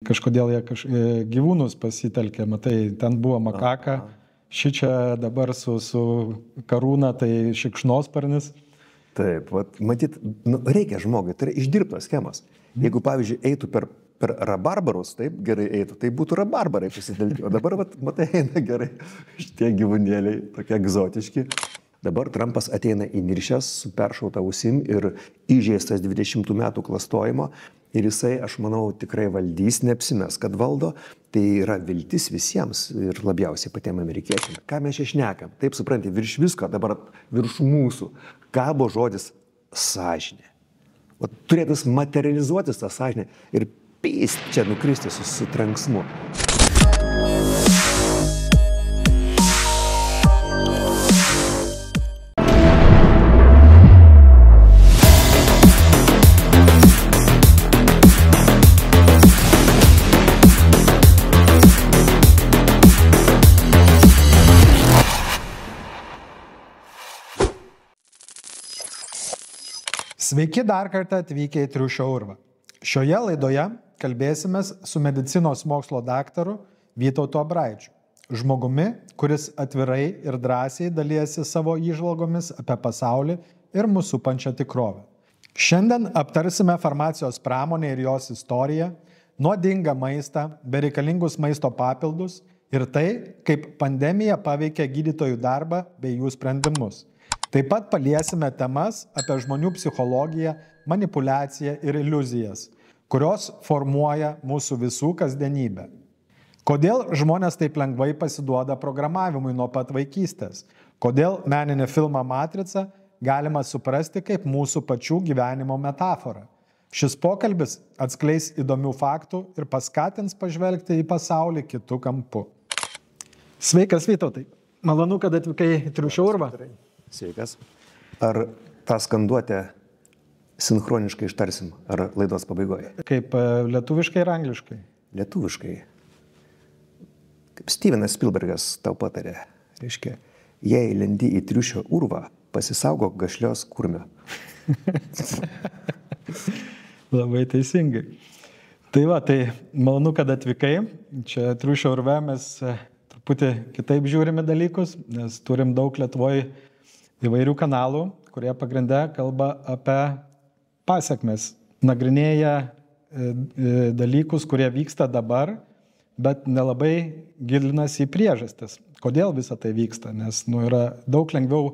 Kažkodėl jie gyvūnus pasitelkė, matai, ten buvo makaka, šičia dabar su karūna, tai šikšnosparnis. Taip, matyt, reikia žmogui, tai yra išdirbtos schemos. Jeigu, pavyzdžiui, eitų per rabarbarus, taip gerai eitų, tai būtų rabarbarai pasitelkti. O dabar, matai, eina gerai šitie gyvūnėliai, tokie egzotiški. Dabar Trumpas ateina įniršęs su peršauta ausim ir įžeistas 20 metų klastojimo. Ir jisai, aš manau, tikrai valdys, neapsimes, kad valdo. Tai yra viltis visiems ir labiausiai patiem amerikiečiam. Ką mes čia šnekam? Taip, supranti, virš visko, dabar virš mūsų kabo žodis sąžinė. Turėtų materializuotis tą sąžinę ir pyst čia nukristi su trenksmu. Sveiki dar kartą atvykę į Triušio urvą. Šioje laidoje kalbėsimės su medicinos mokslo daktaru Vytautu Abraičiu, žmogumi, kuris atvirai ir drąsiai dalijasi savo įžvalgomis apie pasaulį ir mūsų supančią tikrovę. Šiandien aptarsime farmacijos pramonę ir jos istoriją, nuodingą maistą, bereikalingus maisto papildus ir tai, kaip pandemija paveikia gydytojų darbą bei jų sprendimus. Taip pat paliesime temas apie žmonių psichologiją, manipuliaciją ir iliuzijas, kurios formuoja mūsų visų kasdienybę. Kodėl žmonės taip lengvai pasiduoda programavimui nuo pat vaikystės? Kodėl meninį filmą Matrica galima suprasti kaip mūsų pačių gyvenimo metaforą? Šis pokalbis atskleis įdomių faktų ir paskatins pažvelgti į pasaulį kitų kampų. Sveikas, Vytautai. Malonu, kad atvykai į Triušio urvą. Sveikas. Ar tą skanduotę sinchroniškai ištarsim, ar laidos pabaigoje? Kaip lietuviškai ir angliškai? Lietuviškai. Kaip Stevenas Spielbergas tau patarė. Reiškia, jei lendi į Triušio urvą, pasisaugok gašlios kurmio. Labai teisingai. Tai malonu, kad atvykai. Čia Triušio urve mes truputį kitaip žiūrime dalykus, nes turim daug Lietuvoje įvairių kanalų, kurie pagrinde kalba apie pasekmes, nagrinėja dalykus, kurie vyksta dabar, bet nelabai gilinasi į priežastis. Kodėl visa tai vyksta? Nes yra daug lengviau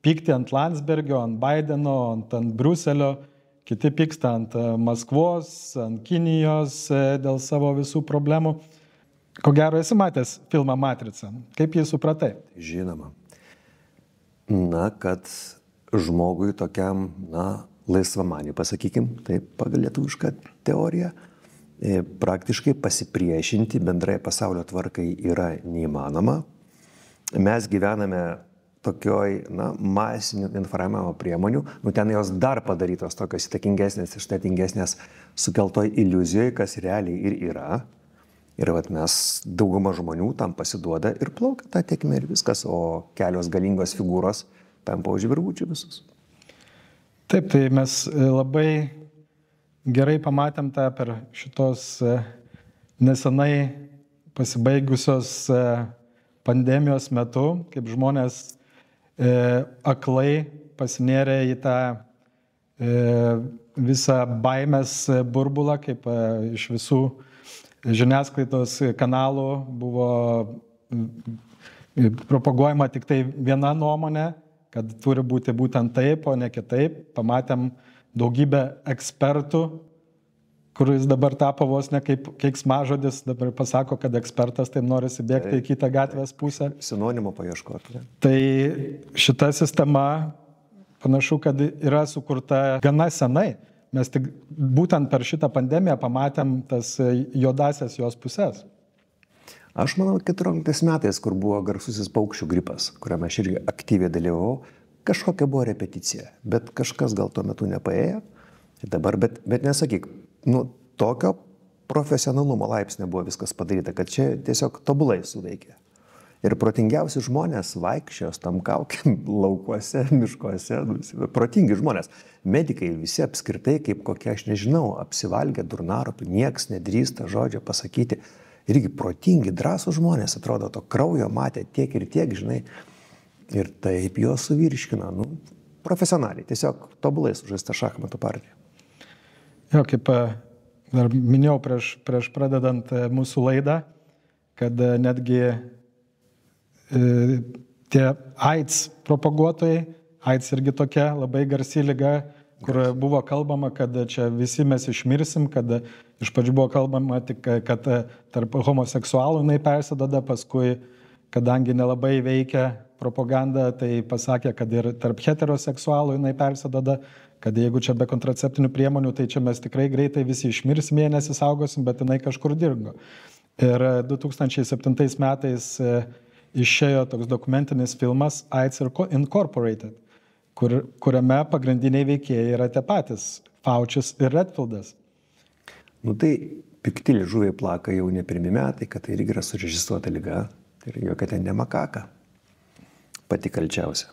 pykti ant Landsbergio, ant Bideno, ant Briuselio, kiti pyksta ant Maskvos, ant Kinijos dėl savo visų problemų. Ko gero esi matęs filmą Matrica. Kaip jį supratai? Žinoma. Kad žmogui tokiam, laisvamaniui, pasakykim, taip pagal lietuvišką teoriją, praktiškai pasipriešinti bendrai pasaulio tvarkai yra neįmanoma. Mes gyvename tokioj, masinių informavimo priemonių, ten jos dar padarytos tokios įtakingesnės, ištatingesnės, sukeltoj iliuzijoje, kas realiai ir yra. Ir mes dauguma žmonių tam pasiduoda ir plaukia tą tėkmę ir viskas, o kelios galingos figūros tampa už virvučių visus. Taip, tai mes labai gerai pamatėm tą per šitos nesenai pasibaigusios pandemijos metu, kaip žmonės aklai pasinėrė į tą visą baimės burbulą, kaip iš visų žiniasklaidos kanalų buvo propaguojama tik tai viena nuomonė, kad turi būti būtent taip, o ne kitaip. Pamatėm daugybę ekspertų, kuris dabar tapo vos ne kaip keiksmažodis, dabar pasako, kad ekspertas, tai norisi bėgti į kitą gatvės pusę. Sinonimo paieškoti. Tai šita sistema panašu, kad yra sukurta gana senai. Mes tik būtent per šitą pandemiją pamatėm tas juodasias jos pusės. Aš manau, 14 metais, kur buvo garsusis paukščių gripas, kuriame aš irgi aktyviai dalyvavau, kažkokia buvo repeticija, bet kažkas gal tuo metu nepaėjo. Dabar, bet nesakyk, tokio profesionalumo laipsnio buvo viskas padaryta, kad čia tiesiog tobulai suveikė. Ir protingiausi žmonės vaikščios tam kaukiam laukuose, miškuose, protingi žmonės. Medikai visi apskritai kaip kokie, aš nežinau, apsivalgę durnaropį, nieks nedrįsta žodžio pasakyti. Irgi protingi, drąsūs žmonės, atrodo, to kraujo matė tiek ir tiek, žinai. Ir taip juos suvirškino, profesionaliai, tiesiog tobulai sužaista šachmatų partija. Jo, kaip dar minėjau prieš pradedant mūsų laidą, kad netgi tie AIDS propaguotojai, AIDS irgi tokia labai garsi liga, kur buvo kalbama, kad čia visi mes išmirsim, kad iš pradžių buvo kalbama tik, kad tarp homoseksualų jinai persiduoda, paskui, kadangi nelabai veikia propaganda, tai pasakė, kad ir tarp heteroseksualų jinai persiduoda, kad jeigu čia be kontraceptinių priemonių, tai čia mes tikrai greitai visi išmirsim, mėnesį saugosim, bet jinai kažkur dingo. Ir 2007 metais išėjo toks dokumentinis filmas AIDS Incorporated, kuriame pagrindiniai veikėjai yra tie patys Faucis ir Redfieldas. Tai pikti liežuviai plaka jau ne pirmi metai, kad tai irgi yra surežisuota liga, tai jokia ten ne makaka, pati kalčiausia.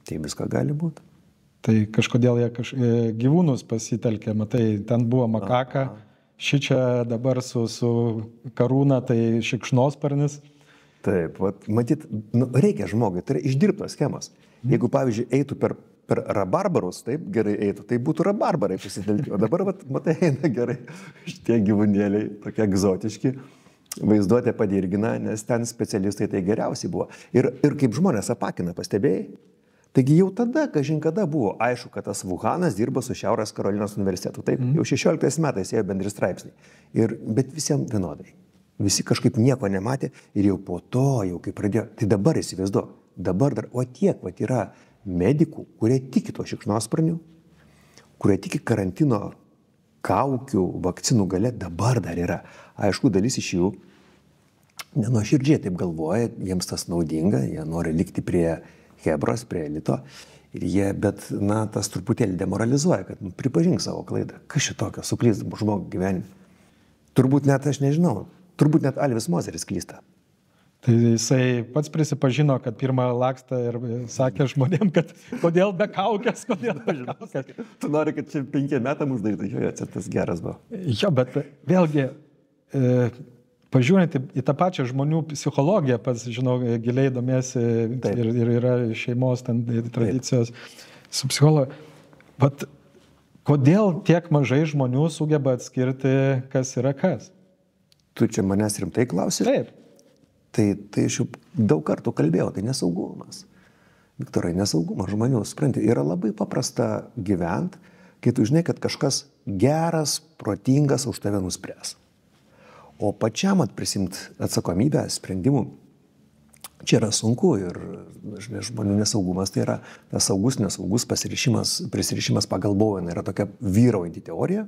Tai visko gali būti. Tai kažkodėl jie gyvūnus pasitelkė, matai, ten buvo makaka, šičia dabar su karūna, tai šikšnosparnis. Taip, matyt, reikia žmogui, tai yra išdirbtos schemos. Jeigu, pavyzdžiui, eitų per rabarbarus, taip gerai eitų, tai būtų rabarbarai pasitelkti. O dabar, matai, eina gerai šitie gyvūnėliai, tokie egzotiški, vaizduotė padirgina, nes ten specialistai tai geriausiai buvo. Ir kaip žmonės apakina, pastebėjai? Taigi jau tada, kažin kada buvo aišku, kad tas Wuhanas dirba su Šiaurės Karolinos universitetu. Taip, jau 16 metais ėjo bendri straipsniai. Bet visiems vienodai. Visi kažkaip nieko nematė ir jau po to, jau kai pradėjo, tai dabar įsivaizduok, o tiek yra medikų, kurie tiki to šikšnosparnių, kurie tiki karantino kaukių, vakcinų gale, dabar dar yra. Aišku, dalis iš jų nenuoširdžiai taip galvoja, jiems tas naudinga, jie nori likti prie hebros, prie elito, bet, tas truputėlį demoralizuoja, kad pripažink savo klaidą. Kas šitokio suklysdama žmogų gyvenime? Turbūt net, aš nežinau, turbūt net Alvis Mozeris klysta. Tai jisai pats prisipažino, kad pirmą lakstą ir sakė žmonėm, kad kodėl be kaukės, kodėl be kaukės. Tu nori, kad čia 5 metam uždarytų, jo, tas geras buvo. Jo, bet vėlgi, pažiūrint į tą pačią žmonių psichologiją, pats, žinau, giliai domėsi ir yra šeimos ten tradicijos su psichologu. Bet kodėl tiek mažai žmonių sugeba atskirti, kas yra kas? Tu čia manęs rimtai klausi? Taip. Tai aš jau daug kartų kalbėjau, tai nesaugumas. Viktorai, nesaugumas žmonių, supranti, yra labai paprasta gyventi, kai tu žinai, kad kažkas geras, protingas už tave nuspręs. O pačiam prisimti atsakomybę, sprendimų, čia yra sunku ir žmonių nesaugumas, tai yra tas nesaugus prisirišimas pagal Boweną, yra tokia vyraujanti teorija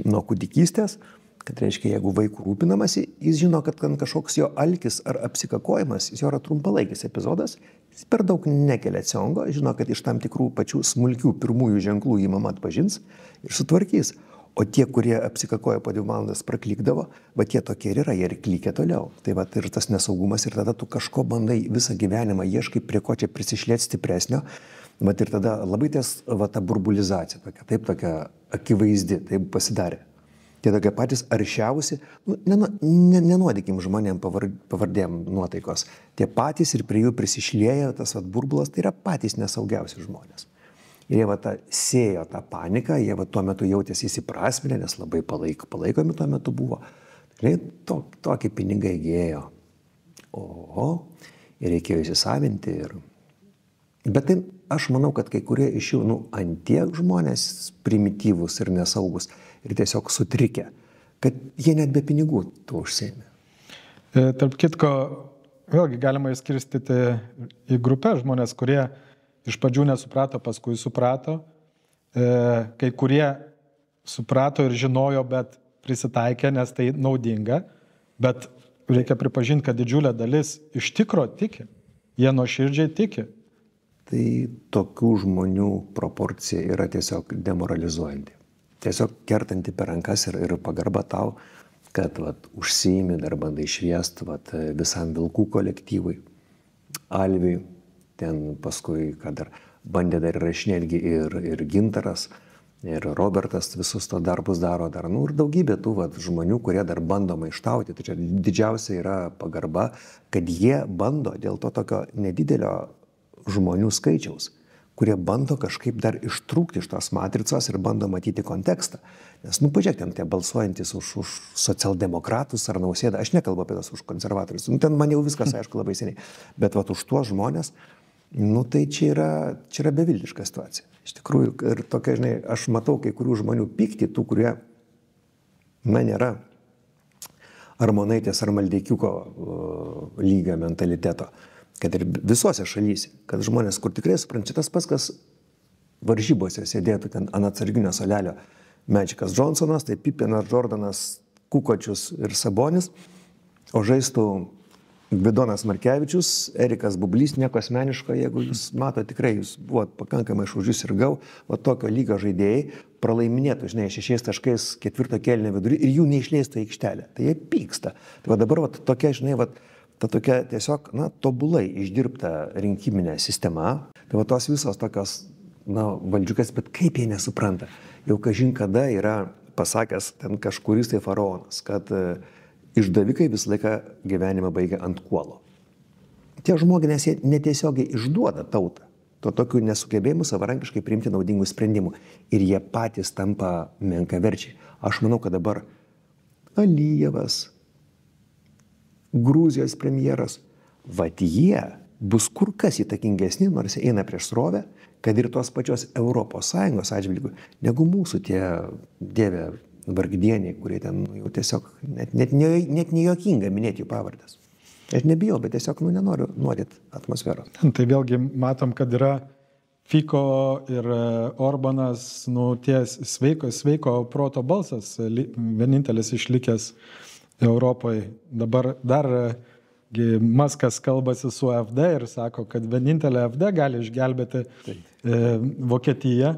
nuo kūdikystės, kad reiškia, jeigu vaikų rūpinamasi, jis žino, kad kažkoks jo alkis ar apsikakojimas, jis jo yra trumpalaikis epizodas, jis per daug nekelia ciongo, žino, kad iš tam tikrų pačių smulkių pirmųjų ženklų jį mama atpažins ir sutvarkys. O tie, kurie apsikakoja po 2 valandas praklikdavo, tie tokie ir yra, jie ir klykia toliau. Tai ir tas nesaugumas ir tada tu kažko bandai visą gyvenimą, ieškai prie ko čia prisišlėti stipresnio, ir tada labai ta burbulizacija, tokia akivaizdi, taip pasidarė. Tie tokie patys aršiausi, nenuodikim žmonėm pavardėm nuotaikos. Tie patys ir prie jų prisišlėja tas burbulas, tai yra patys nesaugiausi žmonės. Ir jie sėjo tą paniką, jie tuo metu jautėsi įsiprasminę, nes labai palaikomi tuo metu buvo. Tokie pinigai gėjo. Ir reikėjo įsisavinti. Bet tai aš manau, kad kai kurie iš jų, antiek žmonės primityvūs ir nesaugus ir tiesiog sutrikę, kad jie net be pinigų tuo užsiėmė. Tarp kitko, vėlgi galima įskirstyti į grupę žmonės, kurie iš pradžių nesuprato, paskui suprato. Kai kurie suprato ir žinojo, bet prisitaikė, nes tai naudinga. Bet reikia pripažinti, kad didžiulė dalis iš tikro tiki. Jie nuoširdžiai tiki. Tai tokių žmonių proporcija yra tiesiog demoralizuojanti. Tiesiog kertanti per rankas ir pagarba tau, kad užsiimi, dar bandai šviest visam vilkų kolektyvui, Alviui, ten paskui, kad dar bandė dar rašinėlgi ir Gintaras, ir Robertas visus to darbus daro dar, ir daugybė tų žmonių, kurie dar bando maištauti. Tai čia didžiausia yra pagarba, kad jie bando dėl to tokio nedidelio žmonių skaičiaus, kurie bando kažkaip dar ištrūkti iš tos matricos ir bando matyti kontekstą. Nes, pažiūrėk, ten tie balsuojantis už socialdemokratus ar Nausėdą, aš nekalbu apie tas už konservatorius, ten man jau viskas aišku labai seniai, bet už tuos žmonės, tai čia yra beviltiška situacija. Iš tikrųjų, ir tokia, žinai, aš matau kai kurių žmonių pyktį, tų, kurie, nėra Armonaitės ar Maldeikiuko lygio mentaliteto, kad ir visose šalyse, kad žmonės, kur tikrai supranta, tas pats, kas varžybose sėdėtų ten ant atsarginio suolelio Magikas Johnsonas, tai Pipinas, Jordanas, Kukočius ir Sabonis, o žaistų Gvidonas Markevičius, Erikas Bublys, nieko asmeniško, jeigu jūs mato, tikrai jūs buvot pakankamai šūdžius ir gau, tokio lygio žaidėjai pralaiminėtų, žinai, 6 taškais 4 kėlinio vidury ir jų neišleistų į aikštelę. Tai jie pyksta. Tai dabar tokia, žinai, ta tokia tiesiog, tobulai išdirbta rinkiminė sistema, tai tos visos tokios, valdžiukas, bet kaip jie nesupranta. Jau kažin kada yra pasakęs ten kažkuris tai faraonas, kad išdavikai visą laiką gyvenimą baigia ant kuolo. Tie žmonės jie netiesiogiai išduoda tautą, to tokių nesugebėjimų savarankiškai priimti naudingų sprendimų. Ir jie patys tampa menkaverčiai. Aš manau, kad dabar Alijevas, Gruzijos premjeras, jie bus kur kas įtakingesni, nors eina prieš srovę, kad ir tos pačios ES atžvilgių, negu mūsų tie dieve vargdieniai, kurie ten jau tiesiog net nejuokinga minėti jų pavardės. Aš nebijau, bet tiesiog nenoriu nuodyti atmosferos. Tai vėlgi matom, kad yra Fico ir Orbanas, ties sveiko proto balsas, vienintelis išlikęs Europoje. Dabar dar Maskas kalbasi su AfD ir sako, kad vienintelė AfD gali išgelbėti Vokietiją,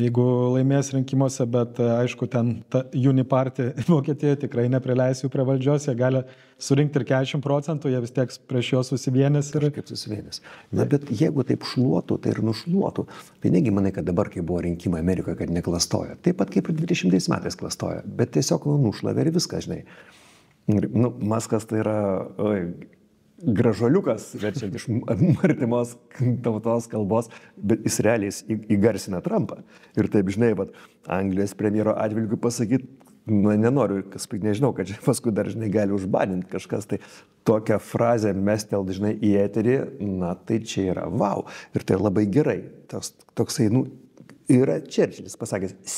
jeigu laimės rinkimuose, bet aišku, ten ta Uniparty Vokietijoje tikrai neprileis jų prie valdžios, jie gali surinkti ir 40%, jie vis tiek prieš juos susivienys. Kaip susivienys. Bet jeigu taip šluotų, tai ir nušluotų. Tai negi manai, kad dabar, kai buvo rinkimai Amerikoje, kad neklastojo. Taip pat kaip ir 20 metais klastojo, bet tiesiog nušlavė ir viską, žinai. Maskas tai yra gražuoliukas, verčiant iš artimos tautos kalbos, bet jis realiai įgarsina Trumpą. Ir taip, žinai, Anglijos premjero atžvilgiu pasakyti, nenoriu, nežinau, kad paskui dar, žinai, gali užbaninti kažkas, tai tokią frazę mestel, žinai, į eterį, tai čia yra wow. Ir tai labai gerai. Toksai, yra Čerčilis pasakęs,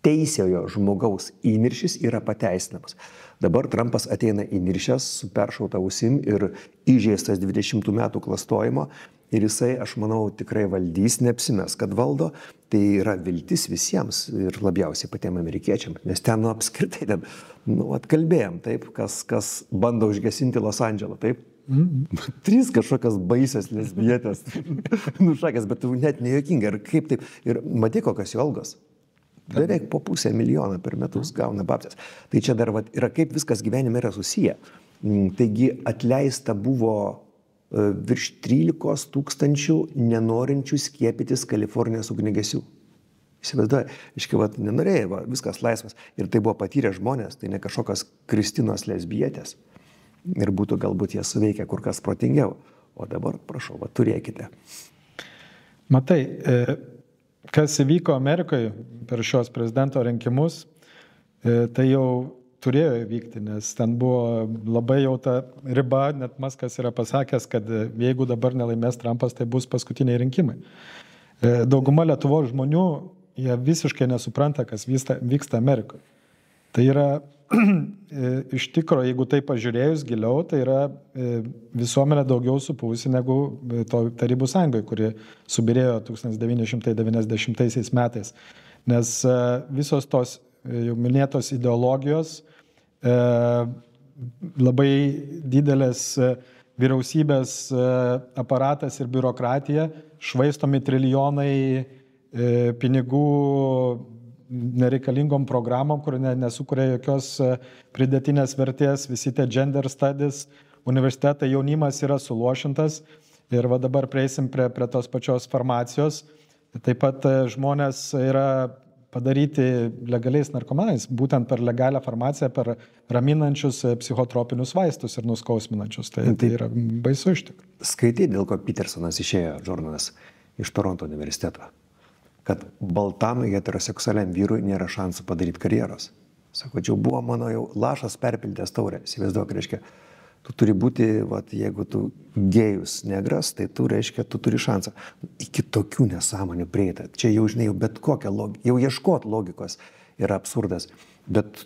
teisėjo žmogaus įniršis yra pateisinamas. Dabar Trumpas ateina įniršęs su peršauta ausim ir įžeistas 20 metų klastojimo ir jisai, aš manau, tikrai valdys, neapsimes, kad valdo. Tai yra viltis visiems ir labiausiai patiem amerikiečiam, nes ten apskritai, atkalbėjom, taip, kas bando užgesinti Los Andželą, taip. 3 kažkokios baisios lesbietės nušakęs, bet net nejuokinga. Ir kaip taip, ir matai, kokios jų algos. Beveik po 500 000 per metus gauna babcės. Tai čia dar yra kaip viskas gyvenime yra susiję. Taigi atleista buvo virš 13 000 nenorinčių skiepytis Kalifornijos ugniagesių. Įsivaizduoja, nenorėjo, viskas laisvas. Ir tai buvo patyrę žmonės, tai ne kažkokios Kristinos lesbietės. Ir būtų galbūt jie suveikę kur kas protingiau. O dabar, prašau, turėkite. Matai, kas įvyko Amerikoje per šios prezidento rinkimus, tai jau turėjo įvykti, nes ten buvo labai jau ta riba, net Maskas yra pasakęs, kad jeigu dabar nelaimės Trumpas, tai bus paskutiniai rinkimai. Dauguma Lietuvos žmonių, jie visiškai nesupranta, kas vyksta Amerikoje. Tai yra, iš tikro, jeigu tai pažiūrėjus giliau, tai yra visuomenė daugiau supūsi negu Tarybų Sąjungoje, kuri subirėjo 1990 metais. Nes visos tos jau minėtos ideologijos, labai didelės vyriausybės aparatas ir biurokratija, švaistomi trilijonai pinigų nereikalingom programom, kur nesukuria jokios pridėtinės vertės, visi tie gender studies, universitetai, jaunimas yra suluošintas ir va dabar prieisim prie tos pačios farmacijos. Taip pat žmonės yra padaryti legaliais narkomanais, būtent per legalią farmaciją, per raminančius psichotropinius vaistus ir nuskausminančius. Tai yra baisu iš tikrųjų. Skaitai, dėl ko Petersonas išėjo, žurnalas, iš Toronto universiteto, kad baltam heteroseksualiam vyrui nėra šansų padaryti karjeros. Sako, čia buvo mano jau lašas perpildęs taurę. Įsivaizduok, reiškia, tu turi būti, vat, jeigu tu gėjus negras, tai tu, reiškia, tu turi šansą. Iki tokių nesąmonių prieita. Čia jau, žinai, jau bet kokią logiką, jau ieškot logikos yra absurdas. Bet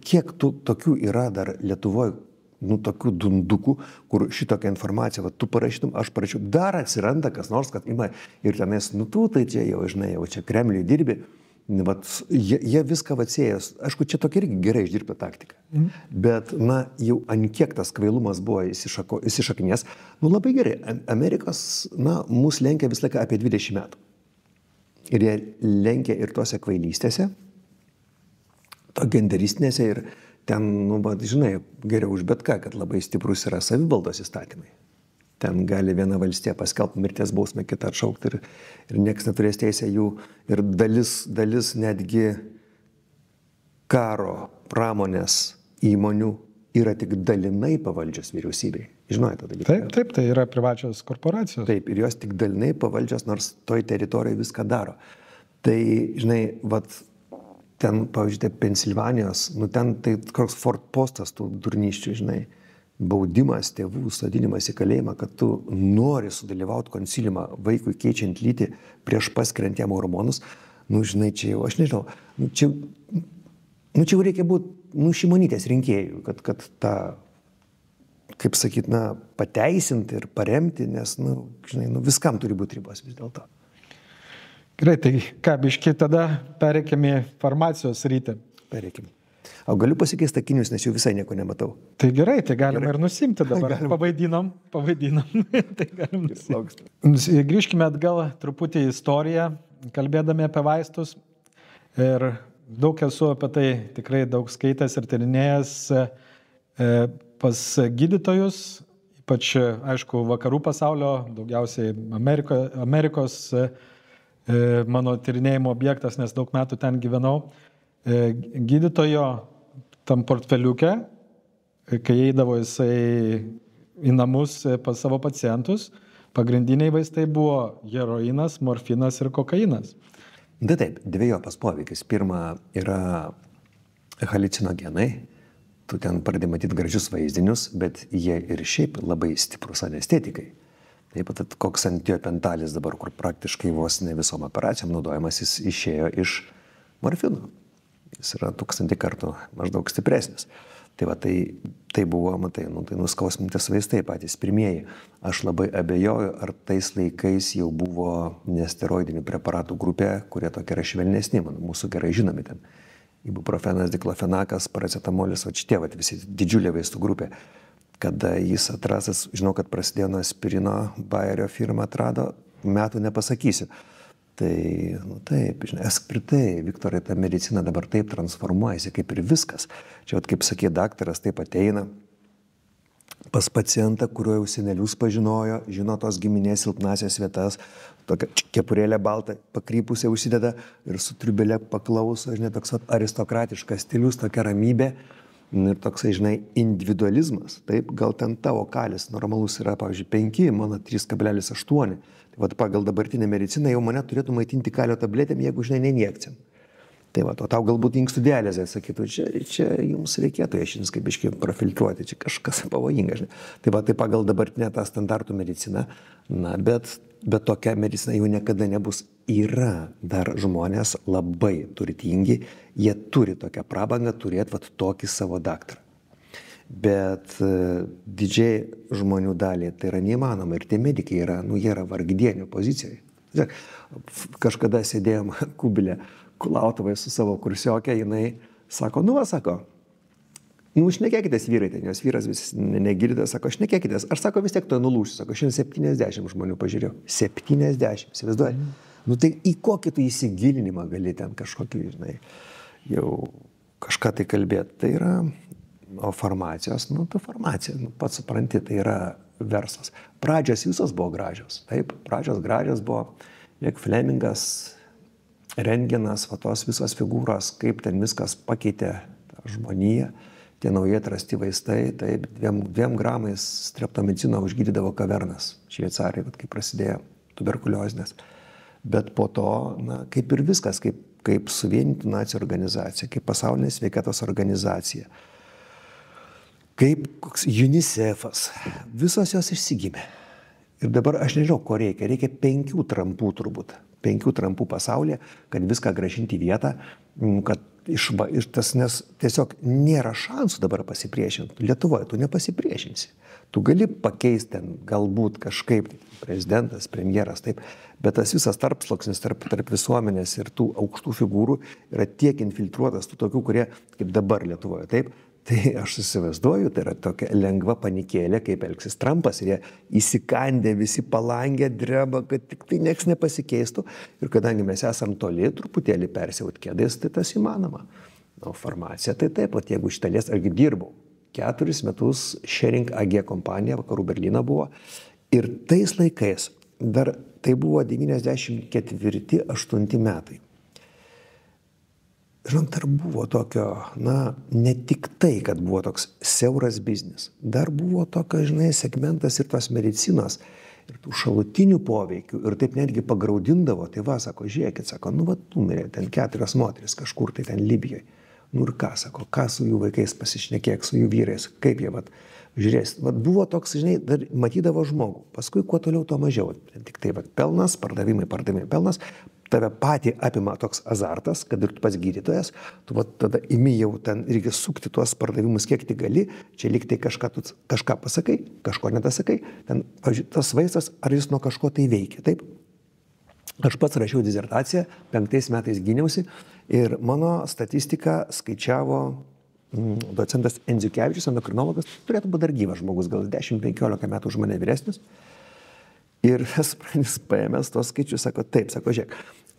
kiek tų tokių yra dar Lietuvoje, tokių dundukų, kur šitokią informaciją, va, tu parašytum, aš parašiau, dar atsiranda kas nors, kad ima ir tenais, tu tai čia jau, žinai, jau čia Kremliui dirbi. Vat, jie viską atsėjęs. Aišku, čia tokia irgi gerai išdirbta taktika. Bet, jau ant kiek tas kvailumas buvo įsišaknės. Labai gerai. Amerikos, mus lenkia vis laiką apie 20 metų. Ir jie lenkia ir tose kvailystėse, to genderistinėse ir ten, žinai, geriau už bet ką, kad labai stiprus yra savivaldos įstatymai. Ten gali viena valstija paskelbti mirties bausmę, kitą atšaukti ir niekas neturės teisę jų. Ir dalis netgi karo pramonės įmonių yra tik dalinai pavaldžios vyriausybei. Žinote tą dalyką? Taip, tai yra privačios korporacijos. Taip, ir jos tik dalinai pavaldžios, nors toj teritorijai viską daro. Tai, žinai, ten, pavyzdžiui, Pensilvanijos, ten tai koks Fort Postas tų durnyščių, žinai. Baudimas, tėvų sodinimas į kalėjimą, kad tu nori sudalyvauti konsiliumą vaikui keičiant lytį prieš paskiriant jam hormonus, žinai, čia jau, aš nežinau, čia jau reikia būti, Šimonytės rinkėjų, kad tą, kaip sakyt, pateisinti ir paremti, nes, žinai, viskam turi būti ribos vis dėlto. Gerai, tai ką, biški, tada pereikime į farmacijos rytį. Pereikime. O galiu pasikeisti akinius, nes jau visai nieko nematau. Tai gerai, tai galime ir nusimti dabar. Pavaidinam. Tai galim nusimti. Grįžkime atgal truputį į istoriją, kalbėdami apie vaistus. Ir daug esu apie tai tikrai daug skaitęs ir tyrinėjęs pas gydytojus, ypač, aišku, vakarų pasaulio, daugiausiai Amerikos mano tyrinėjimo objektas, nes daug metų ten gyvenau. Gydytojo tam portfeliuke, kai eidavo jisai į namus pas savo pacientus, pagrindiniai vaistai buvo heroinas, morfinas ir kokainas. Taip, dviejopas poveikis. Pirma yra haliucinogenai, tu ten pradedi matyti gražius vaizdinius, bet jie ir šiaip labai stiprus anestetikai. Taip pat koks antiopentalis dabar, kur praktiškai vos ne visom operacijom naudojamas, jis išėjo iš morfino. Jis yra 1000 kartų maždaug stipresnis. Tai buvo, tai nuskausmintis vaistai patys pirmieji. Aš labai abejoju, ar tais laikais jau buvo nesteroidinių preparatų grupė, kurie tokie yra švelnesni, mūsų gerai žinomi ten. Ibuprofenas, diklofenakas, paracetamolis, šitie visi didžiulė vaistų grupė. Kada jis atrastas, žinau, kad prasidėjo nuo aspirino, Bayerio firma atrado, metų nepasakysiu. Tai, taip, žinai, apskritai, Viktorai, ta medicina dabar taip transformuojasi, kaip ir viskas. Čia, kaip sakė daktaras, taip ateina pas pacientą, kuriuo jau senelius pažinojo, žino tos giminės silpnasias vietas, tokia kepurėlė balta, pakrypusiai užsideda ir su triubelė paklauso, žinai, toks aristokratiškas stilius, tokia ramybė ir toksai, žinai, individualizmas. Taip, gal ten tavo kalis normalus yra, pavyzdžiui, 5, mano 3,8. Pagal dabartinę mediciną jau mane turėtų maitinti kalio tabletėm, jeigu, žinai, neinjekcijom. Tai o tau galbūt inkstų dializė, sakytų, čia jums reikėtų ješins kaip biškai profiltruoti, čia kažkas pavojinga, žinai. Tai pagal dabartinę tą standartų mediciną, bet tokia medicina jau niekada nebus. Yra dar žmonės labai turtingi, jie turi tokią prabangą turėti tokį savo daktarą. Bet didžiai žmonių dalį tai yra neįmanoma ir tie medikai yra, jie yra vargdienių pozicijoje. Kažkada sėdėjom Kubilė Kulautuvai su savo kursiokė, jinai sako, sako, šnekėkitės vyrai ten, jos vyras vis negirdė, sako, šnekėkitės, aš sako vis tiek to nulūšiu, sako, šiandien 70 žmonių pažiūrėjau, 70, įsivaizduoji. Nu tai į kokį tu įsigilinimą gali ten kažkokį, žinai, jau kažką tai kalbėti. Tai yra, o farmacijos, nu tu farmacija, nu, pats supranti, tai yra verslas. Pradžios visos buvo gražios, taip, pradžios gražios buvo, tiek Flemingas, Rentgenas, va tos visos figūros, kaip ten viskas pakeitė tą žmoniją, tie naujai atrasti vaistai, taip, 2 gramais streptomicino užgydydavo kavernas Šveicarijai, kai prasidėjo tuberkuliozinės. Bet po to, na, kaip ir viskas, kaip suvienytų nacijų organizacija, kaip pasaulinė sveikatos organizacija, kaip koks UNICEF'as, visos jos išsigimė. Ir dabar aš nežinau, ko reikia. Reikia 5 trampų turbūt. 5 trampų pasaulyje, kad viską grąžinti į vietą, kad nes tiesiog nėra šansų dabar pasipriešinti. Lietuvoje tu nepasipriešinsi. Tu gali pakeisti ten galbūt kažkaip prezidentas, premjeras, taip, bet tas visas tarpsluoksnis tarp visuomenės ir tų aukštų figūrų yra tiek infiltruotas, tų tokių, kurie kaip dabar Lietuvoje, taip. Tai aš įsivaizduoju, tai yra tokia lengva panikėlė, kaip elgsis Trumpas, ir jie įsikandė, visi palangė, dreba, kad tik tai nieks nepasikeistų. Ir kadangi mes esam toli, truputėlį persiaut kėdės, tai tas įmanoma. O farmacija, tai taip, pat jeigu iš dalies, argi dirbau 4 metus, Sharing AG kompanija, vakarų Berlyno buvo. Ir tais laikais, dar tai buvo 94-8 metai. Žinok, dar buvo tokio, na, ne tik tai, kad buvo toks siauras biznis, dar buvo tokio, žinai, segmentas ir tos medicinos, ir tų šalutinių poveikių, ir taip netgi pagraudindavo, tai va, sako, žiūrėkit, sako, nu, va, numirė ten 4 moteris kažkur, tai ten Libijoje, nu ir ką, sako, ką su jų vaikais pasišnekėk, su jų vyrais, kaip jie, va, žiūrės, va, buvo toks, žinai, dar matydavo žmogų, paskui kuo toliau, tuo mažiau, tik tai, va, pelnas, pardavimai, pelnas, tave patį apima toks azartas, kad ir tu pats gydytojas, tu va, tada imi jau ten irgi sukti tuos pardavimus, kiek tik gali, čia lyg tai kažką pasakai, kažko nedasakai, ten, pavyzdžiui, tas vaistas, ar jis nuo kažko tai veikia, taip? Aš pats rašiau disertaciją, 5 metais gyniausi ir mano statistiką skaičiavo docentas Endziukevičius, endokrinologas, turėtų būti dar gyvas žmogus, gal 10-15 metų už mane vyresnis. Ir jis paėmęs tos skaičius, sako, taip, sako, žiūrėk,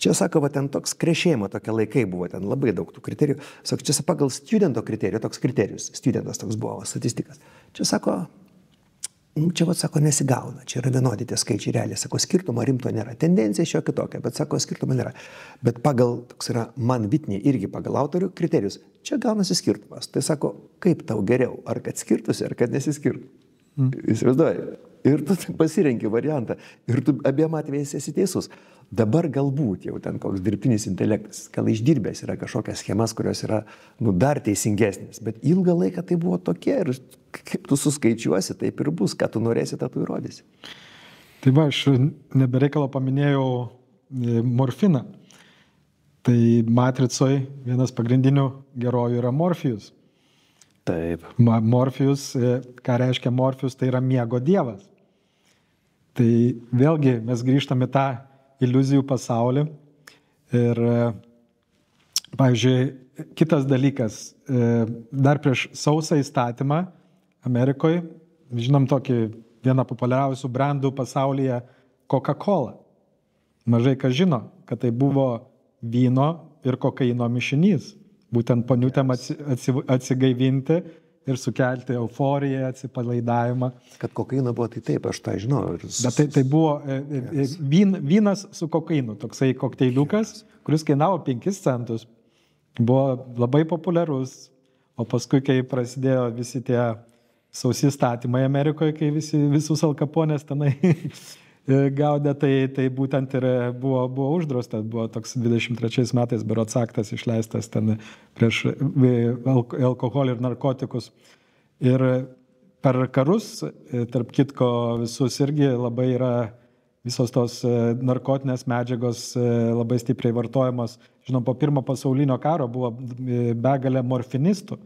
čia, sako, va, ten toks krešėjimo tokie laikai buvo, ten labai daug tų kriterijų, sako, čia pagal studento kriterijų, toks kriterijus, studentas toks buvo, statistikas, čia, sako, čia, va, sako, nesigauna, čia yra vienodi tie skaičiai realiai, sako, skirtumo rimto nėra, tendencija šio kitokia, bet, sako, skirtumo nėra, bet pagal, toks yra man Vitnė irgi pagal autorių kriterijus, čia gaunasi skirtumas, tai sako, kaip tau geriau, ar kad skirtusi, ar kad nesiskirtų, įsivaizduoji. Ir tu pasirenki variantą. Ir tu abiem atvejais esi teisus. Dabar galbūt jau ten koks dirbtinis intelektas, gal išdirbęs yra kažkokias schemas, kurios yra, nu, dar teisingesnės. Bet ilgą laiką tai buvo tokie. Ir kaip tu suskaičiuosi, taip ir bus. Ką tu norėsi, tą tu įrodysi. Tai va, aš nebereikalo paminėjau morfiną. Tai Matricoje vienas pagrindinių herojų yra Morfijus. Taip. Morfijus, ką reiškia Morfijus, tai yra miego dievas. Tai vėlgi mes grįžtame į tą iliuzijų pasaulį. Ir, pavyzdžiui, kitas dalykas, dar prieš sausą įstatymą Amerikoje, žinom tokį vieną populiariausių brandų pasaulyje Coca-Cola. Mažai kas žino, kad tai buvo vyno ir kokaino mišinys. Būtent poniutėm atsigaivinti ir sukelti euforiją, atsipalaidavimą. Kad kokaino buvo, tai taip, aš tą žinau. Bet tai buvo vynas su kokainu, toksai kokteiliukas, kuris kainavo 5 centus. Buvo labai populiarus, o paskui, kai prasidėjo visi tie sausi statymai Amerikoje, kai visus alkaponės tenai gaudė, tai būtent ir buvo uždraustas, buvo toks 23 metais berods aktas išleistas ten prieš alkoholį ir narkotikus. Ir per karus, tarp kitko, visus irgi labai yra visos tos narkotinės medžiagos labai stipriai vartojamos. Žinom, po pirmo pasaulinio karo buvo begalė morfinistų,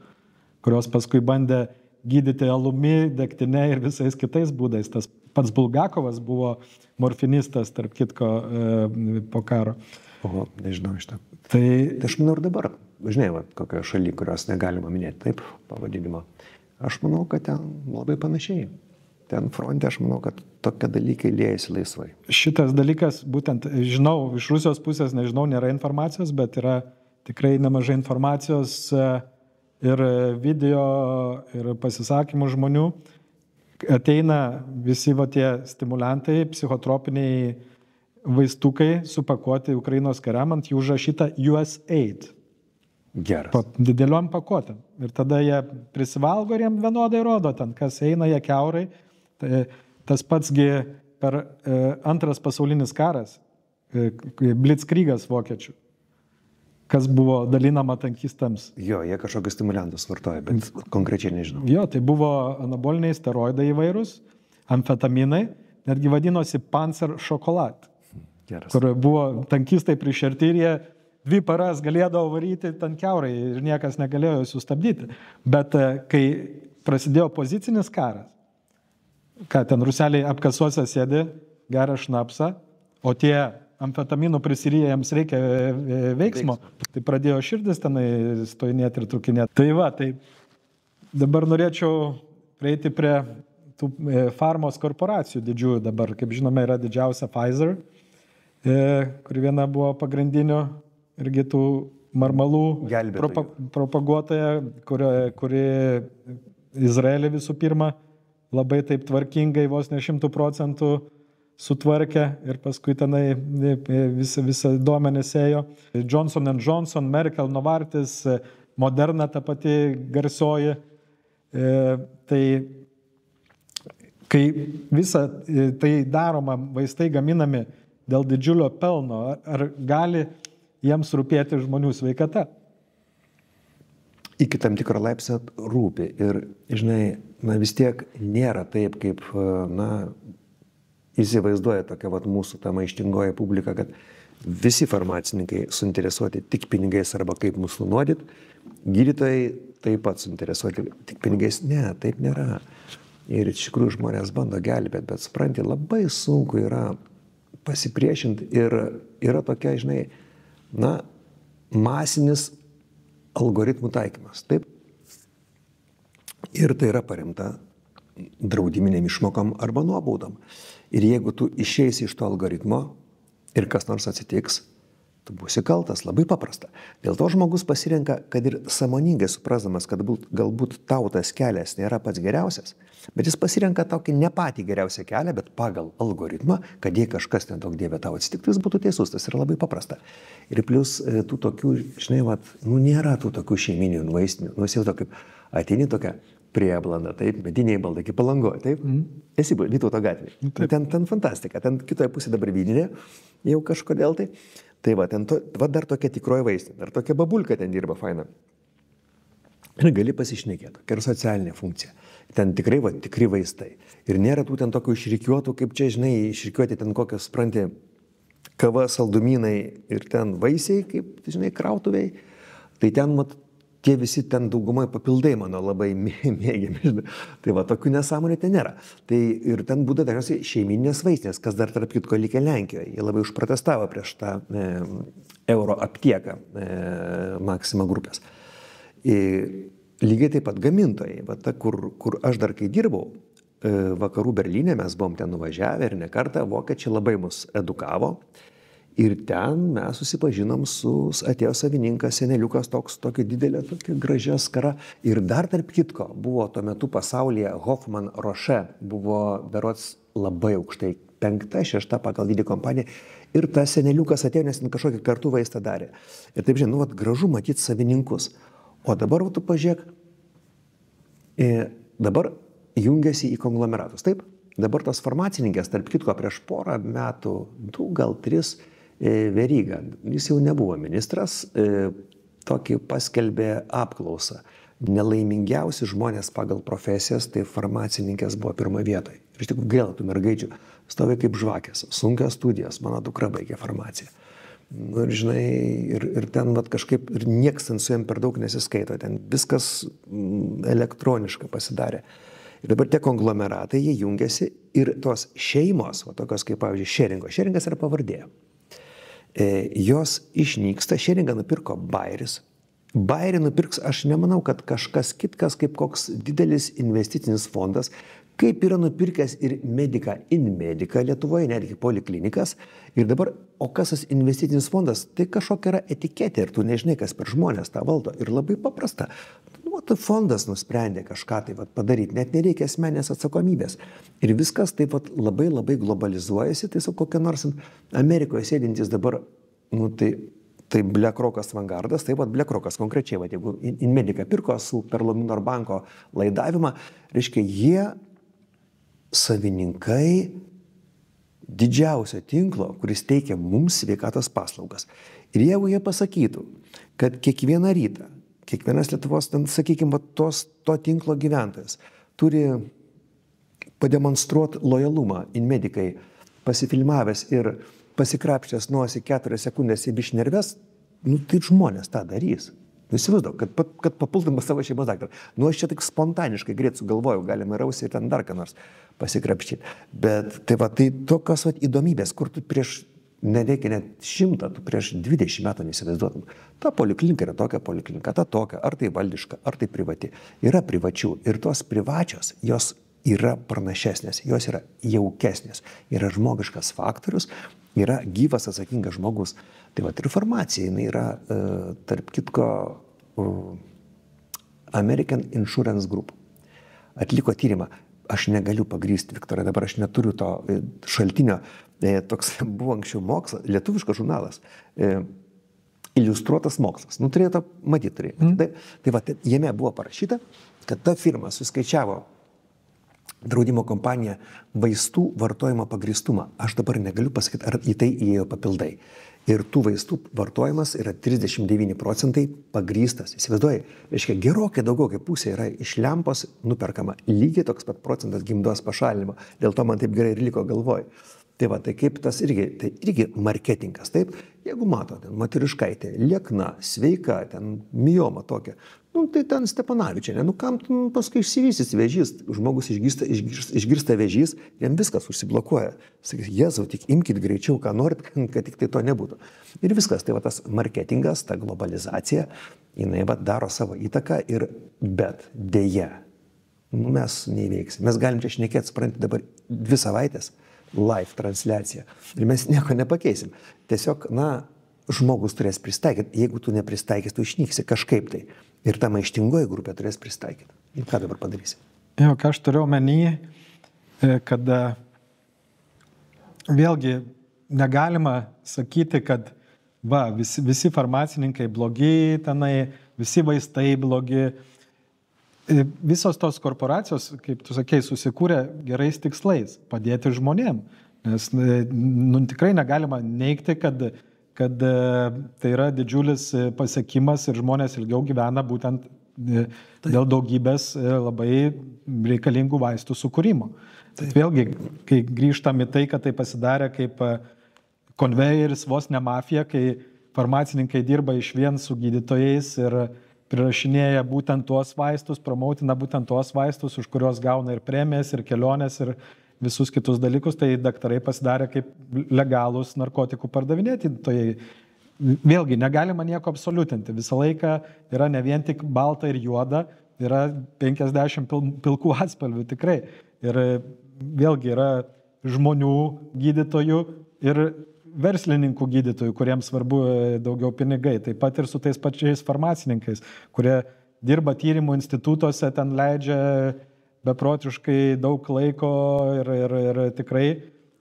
kurios paskui bandė gydyti alumi, degtine ir visais kitais būdais. Tas pats Bulgakovas buvo morfinistas, tarp kitko, po karo. Oho, nežinau iš to. Tai aš manau ir dabar, žinai, kokio šaly, kurios negalima minėti, taip, pavadinimo. Aš manau, kad ten labai panašiai. ten fronte aš manau, kad tokie dalykai liejasi laisvai. Šitas dalykas, būtent, žinau, iš Rusijos pusės, nežinau, nėra informacijos, bet yra tikrai nemažai informacijos ir video, ir pasisakymų žmonių. Ateina visi va tie stimulantai, psichotropiniai vaistukai supakuoti Ukrainos kariam, ant jų užrašyta USAID. Geras. Dideliom pakuotėm. Ir tada jie prisivalgo ir jiem vienodai rodo ten, kas eina, jie kiaurai. Tai tas patsgi per antras pasaulinis karas, blitzkrygas vokiečių, kas buvo dalinama tankistams. Jo, jie kažkokius stimulantus vartoja, bet konkrečiai nežinau. Jo, tai buvo anaboliniai steroidai įvairūs, amfetaminai, netgi vadinosi Panzer šokolad. Geras. Kur buvo tankistai prišerti ir jie 2 paras galėdavo varyti ten kiaurai ir niekas negalėjo jų sustabdyti. Bet kai prasidėjo pozicinis karas, ką ten ruseliai apkasuose sėdi, geria šnapsą, o tie amfetaminų prisiryja, jiems reikia veiksmo, tai pradėjo širdis tenai stojinėti ir trukinėti. Tai va, tai dabar norėčiau prieiti prie tų farmos korporacijų didžiųjų dabar. Kaip žinome, yra didžiausia Pfizer, kuri viena buvo pagrindinių irgi tų marmalų propaguotoja, kuri Izraelį visų pirma labai taip tvarkingai, vos ne 100% sutvarkė ir paskui tenai visą duomenys ėjo. Johnson & Johnson, Merkel, Novartis, Moderna ta pati garsioji. Tai kai visa tai daroma, vaistai gaminami dėl didžiulio pelno, ar gali jiems rūpėti žmonių sveikata? Iki tam tikro laipsnio rūpi ir, žinai, vis tiek nėra taip, kaip, įsivaizduoja tokia mūsų ta maištingoji publika, kad visi farmacininkai suinteresuoti tik pinigais arba kaip mus nunuodyt, gydytojai taip pat suinteresuoti tik pinigais. Ne, taip nėra. Ir iš tikrųjų žmonės bando gelbėti, bet supranti, labai sunku yra pasipriešinti ir yra tokia, žinai, masinis algoritmų taikymas, taip? Ir tai yra paremta draudiminėm išmokom arba nuobaudom. Ir jeigu tu išeisi iš to algoritmo ir kas nors atsitiks, tu būsi kaltas, labai paprasta. Dėl to žmogus pasirenka, kad ir sąmoningai suprasdamas, kad galbūt tau tas kelias nėra pats geriausias, bet jis pasirenka tokį ne patį geriausią kelią, bet pagal algoritmą, kad jei kažkas ten daug dievė tau atsitiktų, jis būtų teisus, tas yra labai paprasta. Ir plus tų tokių, žinai, nėra tų tokių šeiminių vaistinių, jau kaip ateini tokia prieblanda, taip, mediniai baldai, kaip Palangoje, taip? Esi Vytauto gatvėje. Ten fantastika, ten kitoje pusėje dabar Vyninė, jau kažkodėl tai. Tai ten dar tokia tikroji vaistinė, dar tokia babulka ten dirba faina. Ir gali pasišnekėti, tokia ir socialinė funkcija. Ten tikrai tikri vaistai. Ir nėra tų ten tokių išrikiuotų, kaip čia, žinai, išrikiuoti ten kokios, spranti, kava, saldumynai ir ten vaisiai, kaip, žinai, krautuviai. Tai ten, tie visi ten daugumai papildai mano labai mėgiami. Tai tokių nesąmonė ten nėra. Tai ir ten būda dažniausiai šeiminės vaistinės, kas dar tarp kitko likė Lenkijoje. Jie labai užprotestavo prieš tą euro aptieką Maxima grupės. Lygiai taip pat gamintojai. Kur aš dar kai dirbau, vakarų Berlyne, mes buvom ten nuvažiavę ir ne kartą, vokiečiai labai mus edukavo. Ir ten mes susipažinom atėjo savininkas, seneliukas tokia didelė, tokia gražia skara. Ir dar tarp kitko buvo tuo metu pasaulyje Hoffman Roche, buvo berods labai aukštai, 5., 6. pagal dydį kompanija. Ir tas seneliukas atėjo, nes kažkokį kartu vaistą darė. Ir taip, žinai, gražu matyti savininkus. O dabar tu pažiūrėk, dabar jungiasi į konglomeratus, taip? Dabar tas farmacininkės, tarp kitko, prieš porą metų, 2, gal 3, Veryga, jis jau nebuvo ministras, tokį paskelbė apklausą. Nelaimingiausi žmonės pagal profesijas, tai farmacininkės buvo pirma vietoje. Ir iš tikrųjų gaila tų mergaičių, stovi kaip žvakės, sunkios studijos, mano dukra baigė farmaciją. Ir žinai, ir ten kažkaip, ir nieks ten su jiem per daug nesiskaito, ten viskas elektroniškai pasidarė. Ir dabar tie konglomeratai, jie jungiasi ir tos šeimos, tokios kaip, pavyzdžiui, Šeringas yra pavardė. Jos išnyksta, Šeringą nupirko Bayeris. Bayerį nupirks, aš nemanau, kad kažkas kitkas kaip koks didelis investicinis fondas, kaip yra nupirkęs ir Medica in Medica Lietuvoje, netgi poliklinikas. Ir dabar, o kas tas investicinis fondas, tai kažkokia yra etiketė ir tu nežinai, kas per žmonės tą valdo. Ir labai paprasta. Tai fondas nusprendė kažką tai padaryti, net nereikia asmenės atsakomybės. Ir viskas taip labai labai globalizuojasi, tai su kokia nors Amerikoje sėdintis dabar, tai BlackRockas Vanguardas, taip pat BlackRockas konkrečiai, jeigu in Medica pirko su Perlo Minor banko laidavimą, reiškia, jie savininkai didžiausio tinklo, kuris teikia mums sveikatos paslaugas. Ir jeigu jie pasakytų, kad kiekvieną rytą, kiekvienas Lietuvos, sakykime, to tinklo gyventojas turi pademonstruoti lojalumą in Medicai, pasifilmavęs ir pasikrapštęs nosį 4 sekundės į bišnerves, tai žmonės tą darys. Įsivaizduok, kad papuldamas savo šeimos daktarą. Aš čia tik spontaniškai greit sugalvojau, galima rausiai ten dar ką nors pasikrapštyti. Bet tai tokios įdomybės, kur tu prieš, nereikia net 100, tu prieš 20 metų neįsivaizduotum. Ta poliklinika yra tokia poliklinika, ta tokia, ar tai valdiška, ar tai privati. Yra privačių ir tos privačios, jos yra pranašesnės, jos yra jaukesnės, yra žmogiškas faktorius, yra gyvas atsakingas žmogus. Tai ir farmacija, jinai yra, tarp kitko, American Insurance Group. Atliko tyrimą. Aš negaliu pagrįsti, Viktorai, dabar aš neturiu to šaltinio. Toks buvo anksčiau mokslas, lietuviškas žurnalas. Iliustruotas mokslas. Turėtų matyti. Jame buvo parašyta, kad ta firma suskaičiavo draudimo kompanija vaistų vartojimo pagrįstumą. Aš dabar negaliu pasakyti, ar į tai įėjo papildai. Ir tų vaistų vartojimas yra 39% pagrįstas. Įsivaizduoji, reiškia, gerokai daugiau kaip pusė yra iš lempos nuperkama. Lygiai toks pat procentas gimdos pašalinimo. Dėl to man taip gerai ir liko galvoj. Tai kaip tas irgi marketingas, taip? Jeigu mato, moteriškaitė, liekna, sveika, mioma tokia, tai ten Stepanavičienė, kam paskui išsivystys vėžys, žmogus išgirsta vėžys, jam viskas užsiblokuoja. Sakys, Jėzau, tik imkit greičiau, ką norit, kad tik tai to nebūtų. Ir viskas, tas marketingas, ta globalizacija, jinai daro savo įtaką, bet dėja, mes neįveiksim. Mes galim čia šnekėti, supranti, dabar 2 savaitės live transliacija. Ir mes nieko nepakeisim. Tiesiog, žmogus turės pristaikyti. Jeigu tu nepristaikys, tu išnyksi kažkaip tai. Ir ta maištingoji grupė turės pristaikyti. Ir ką dabar padarysi? Ką aš turiu omeny, kad vėlgi negalima sakyti, kad visi farmacininkai blogi tenai, visi vaistai blogi. Visos tos korporacijos, kaip tu sakei, susikūrė gerais tikslais padėti žmonėm. Nes tikrai negalima neigti, kad tai yra didžiulis pasiekimas ir žmonės ilgiau gyvena būtent dėl daugybės labai reikalingų vaistų sukūrimo. Tai vėlgi, kai grįžtam į tai, kad tai pasidarė kaip konvejeris, vos ne mafija, kai farmacininkai dirba išvien su gydytojais ir prirašinėja būtent tuos vaistus, promautina būtent tuos vaistus, už kuriuos gauna ir premijas, ir kelionės, ir visus kitus dalykus, tai daktarai pasidarė kaip legalūs narkotikų pardavinėtojai. Vėlgi, negalima nieko absoliutinti. Visą laiką yra ne vien tik balta ir juoda, yra 50 pilkų atspalvių tikrai. Ir vėlgi yra žmonių gydytojų ir verslininkų gydytojų, kuriems svarbu daugiau pinigai. Taip pat ir su tais pačiais farmacininkais, kurie dirba tyrimų institutuose, ten leidžia beprotiškai daug laiko ir tikrai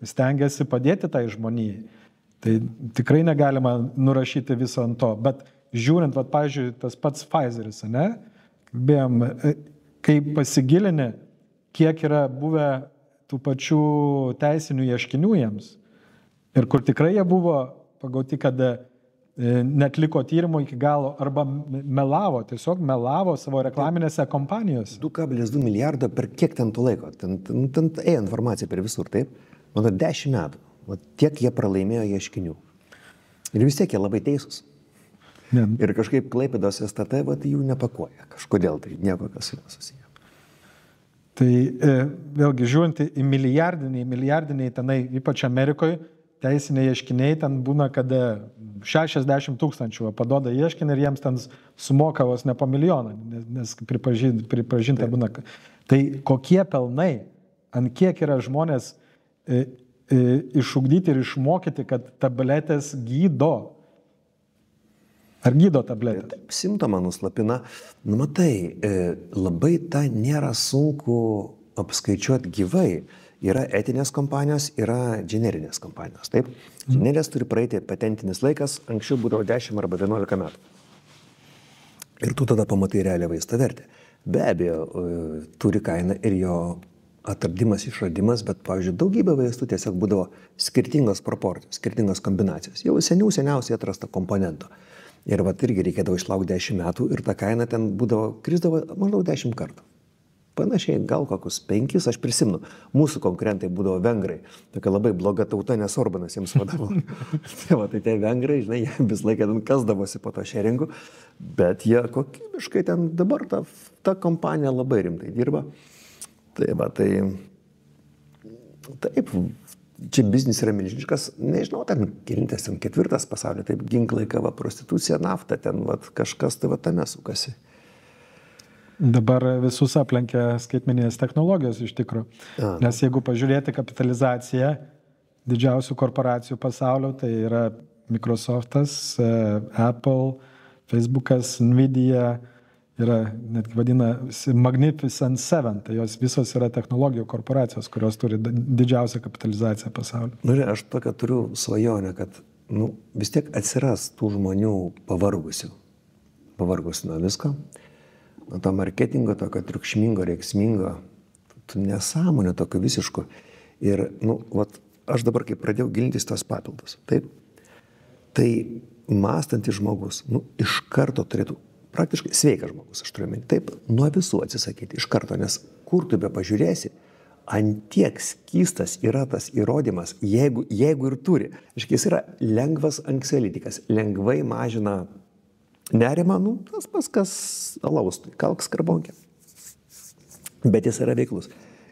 stengiasi padėti tai žmonijai. Tai tikrai negalima nurašyti viso ant to. Bet žiūrint, pavyzdžiui, tas pats Pfizeris, kalbėjom, kai pasigilini, kiek yra buvę tų pačių teisinių ieškinių jiems, ir kur tikrai jie buvo pagauti, kad netliko tyrimo iki galo arba melavo, tiesiog melavo savo reklaminėse kompanijose. 2,2 milijardo per kiek ten to laiko? Ten ėjo informacija per visur, taip? Manau, 10 metų. Tiek jie pralaimėjo ieškinių. Ir vis tiek jie labai teisūs. Ir kažkaip Klaipėdos STT jų nepakuoja. Kažkodėl tai nieko kas nesusiję. Tai vėlgi žiūrint į milijardiniai tenai, ypač Amerikoje, teisiniai ieškiniai, ten būna, kad 60 000 paduoda ieškinį ir jiems ten sumoka vos ne po milijoną, nes pripažinta būna. Tai kokie pelnai ant kiek yra žmonės išugdyti ir išmokyti, kad tabletės gydo. Ar gydo tabletės? Simptomą nuslapina. Nu, matai, labai tą nėra sunku apskaičiuoti gyvai. Yra etinės kompanijos, yra generinės kompanijos. Taip? Generinės turi praeiti patentinis laikas, anksčiau būdavo 10 arba 11 metų. Ir tu tada pamatai realią vaisto vertę. Be abejo, turi kainą ir jo atradimas, išradimas, bet, pavyzdžiui, daugybė vaistų tiesiog būdavo skirtingos proporcijos, skirtingos kombinacijos. Jau seniausiai atrasta komponento. Ir vat irgi reikėdavo išlaukti 10 metų ir ta kaina ten būdavo, krisdavo maždaug 10 kartų. Panašiai, gal kokius 5, aš prisimenu. Mūsų konkurentai būdavo vengrai. Tokia labai bloga tauta, nes Orbanas jiems vadavo. Tai tie vengrai, žinai, jie vis laiką ten kasdavosi po to šeringu, bet jie kokybiškai ten dabar ta kompanija labai rimtai dirba. Taip, čia biznis yra milžiniškas, nežinau, ten kilintas, ten 4 pasaulio, taip, ginklai, kava, prostitucija, nafta, ten kažkas tai tame sukasi. Dabar visus aplenkia skaitmeninės technologijos iš tikrųjų. Nes jeigu pažiūrėti kapitalizaciją didžiausių korporacijų pasaulio, tai yra Microsoftas, Apple, Facebookas, Nvidia, yra netgi vadina Magnificent Seven, tai jos visos yra technologijų korporacijos, kurios turi didžiausią kapitalizaciją pasaulio. Nu, aš tokią turiu svajonę, kad vis tiek atsiras tų žmonių pavargusių nuo visko. Nuo to marketingo, tokio triukšmingo, reiksmingo, nesąmonė tokio visiško. Ir, aš dabar, kai pradėjau gilintis tos papildus, taip, tai mąstantis žmogus, iš karto turėtų, praktiškai sveikas žmogus, aš turiu meni, taip, nuo visų atsisakyti, iš karto, nes kur tu be pažiūrėsi, ant tiek skystas yra tas įrodymas, jeigu ir turi. Jis yra lengvas anksiolitikas, lengvai mažina nerimą, tas paskas alaus, kalk skarbonkę. Bet jis yra veiklus.